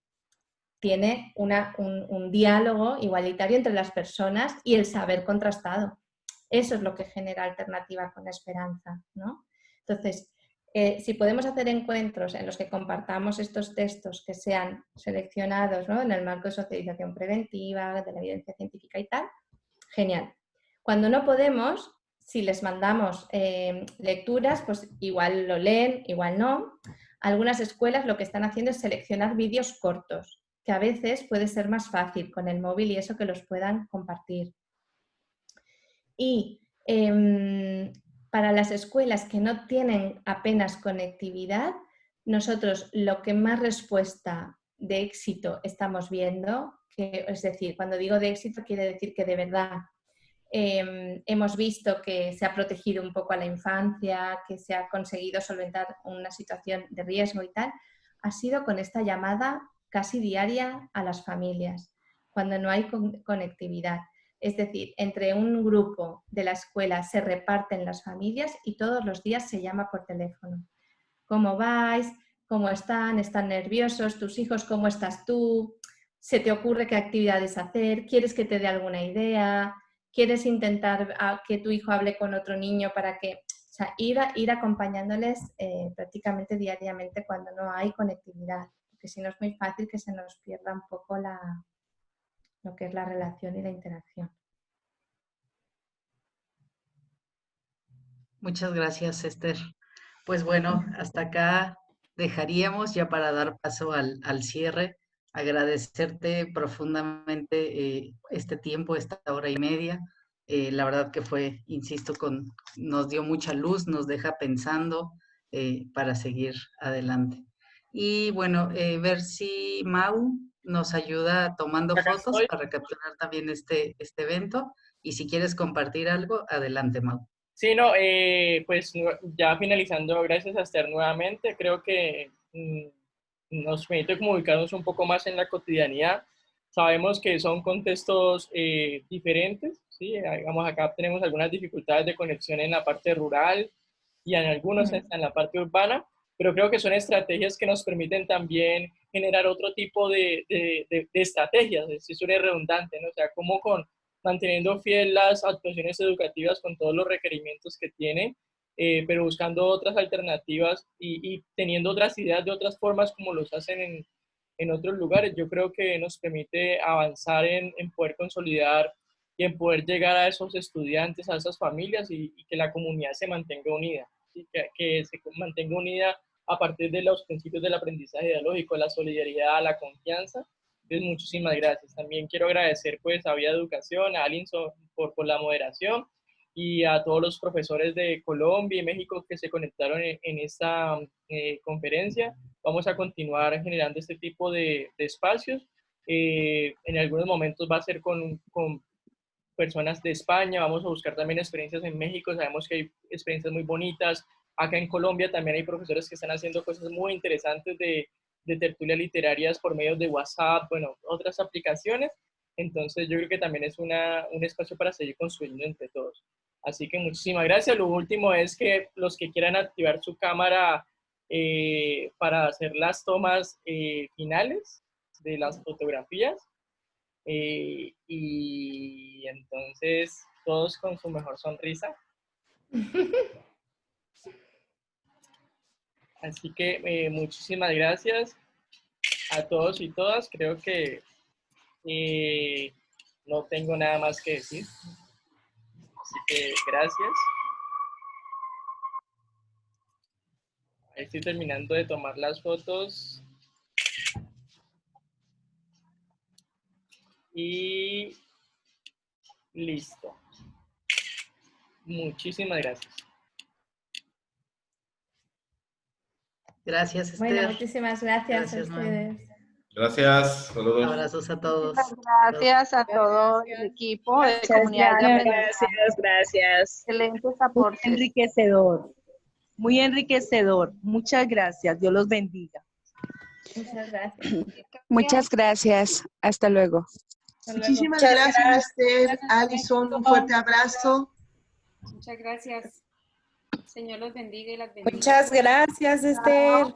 tiene un diálogo igualitario entre las personas y el saber contrastado. Eso es lo que genera alternativa con esperanza, ¿no? Entonces, si podemos hacer encuentros en los que compartamos estos textos que sean seleccionados, ¿no?, en el marco de socialización preventiva, de la evidencia científica y tal, genial. Cuando no podemos, si les mandamos lecturas, pues igual lo leen, igual no. Algunas escuelas lo que están haciendo es seleccionar vídeos cortos, que a veces puede ser más fácil con el móvil y eso que los puedan compartir. Y para las escuelas que no tienen apenas conectividad, nosotros lo que más respuesta de éxito estamos viendo, es decir, cuando digo de éxito quiere decir que de verdad hemos visto que se ha protegido un poco a la infancia, que se ha conseguido solventar una situación de riesgo y tal, ha sido con esta llamada casi diaria a las familias, cuando no hay conectividad. Es decir, entre un grupo de la escuela se reparten las familias y todos los días se llama por teléfono. ¿Cómo vais? ¿Cómo están? ¿Están nerviosos? ¿Tus hijos? ¿Cómo estás tú? ¿Se te ocurre qué actividades hacer? ¿Quieres que te dé alguna idea? ¿Quieres intentar que tu hijo hable con otro niño para que... O sea, ir acompañándoles prácticamente diariamente cuando no hay conectividad, porque si no es muy fácil que se nos pierda un poco lo que es la relación y la interacción. Muchas gracias, Esther. Pues bueno, hasta acá dejaríamos ya para dar paso al cierre. Agradecerte profundamente este tiempo, esta hora y media. La verdad que fue, insisto, nos dio mucha luz, nos deja pensando para seguir adelante. Y bueno, ver si Mau nos ayuda tomando Acá fotos estoy. para capturar también este evento. Y si quieres compartir algo, adelante, Mau. Sí, no, pues ya finalizando, gracias a Esther nuevamente, creo que nos permite como ubicarnos un poco más en la cotidianidad. Sabemos que son contextos diferentes, ¿sí? Digamos, acá tenemos algunas dificultades de conexión en la parte rural y en algunos en la parte urbana, pero creo que son estrategias que nos permiten también generar otro tipo de estrategias, si suena redundante, ¿no? O sea, como manteniendo fiel las actuaciones educativas con todos los requerimientos que tiene, pero buscando otras alternativas y teniendo otras ideas de otras formas como los hacen en otros lugares. Yo creo que nos permite avanzar en poder consolidar y en poder llegar a esos estudiantes, a esas familias y que la comunidad se mantenga unida, ¿sí? Que se mantenga unida a partir de los principios del aprendizaje dialógico, la solidaridad, la confianza. Entonces, muchísimas gracias. También quiero agradecer pues a Vía Educación, a Alinson por la moderación y a todos los profesores de Colombia y México que se conectaron en esta conferencia. Vamos a continuar generando este tipo de espacios. En algunos momentos va a ser con personas de España, vamos a buscar también experiencias en México, sabemos que hay experiencias muy bonitas. Acá en Colombia también hay profesores que están haciendo cosas muy interesantes de tertulias literarias por medio de WhatsApp, bueno, otras aplicaciones. Entonces yo creo que también es un espacio para seguir construyendo entre todos. Así que muchísimas gracias. Lo último es que los que quieran activar su cámara para hacer las tomas finales de las fotografías, y entonces todos con su mejor sonrisa. Así que muchísimas gracias a todos y todas. Creo que no tengo nada más que decir. Así que gracias. Estoy terminando de tomar las fotos. Y listo. Muchísimas gracias. Gracias, Esther. Bueno, muchísimas gracias a ustedes. Gracias, saludos. Abrazos a todos. Gracias a todo el equipo de comunidad de aprendizaje. Gracias. Excelentes aportes. Muy enriquecedor. Muchas gracias. Dios los bendiga. Muchas gracias. Muchas gracias. Hasta luego. Muchísimas gracias, Esther, Alison, un fuerte abrazo. Muchas gracias. Señor los bendiga y las bendiga. Muchas gracias, Esther.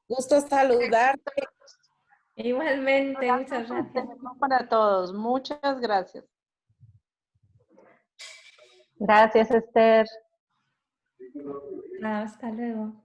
Gusto saludarte. Igualmente, muchas gracias. Para todos, muchas gracias. Gracias, Esther. Hasta luego.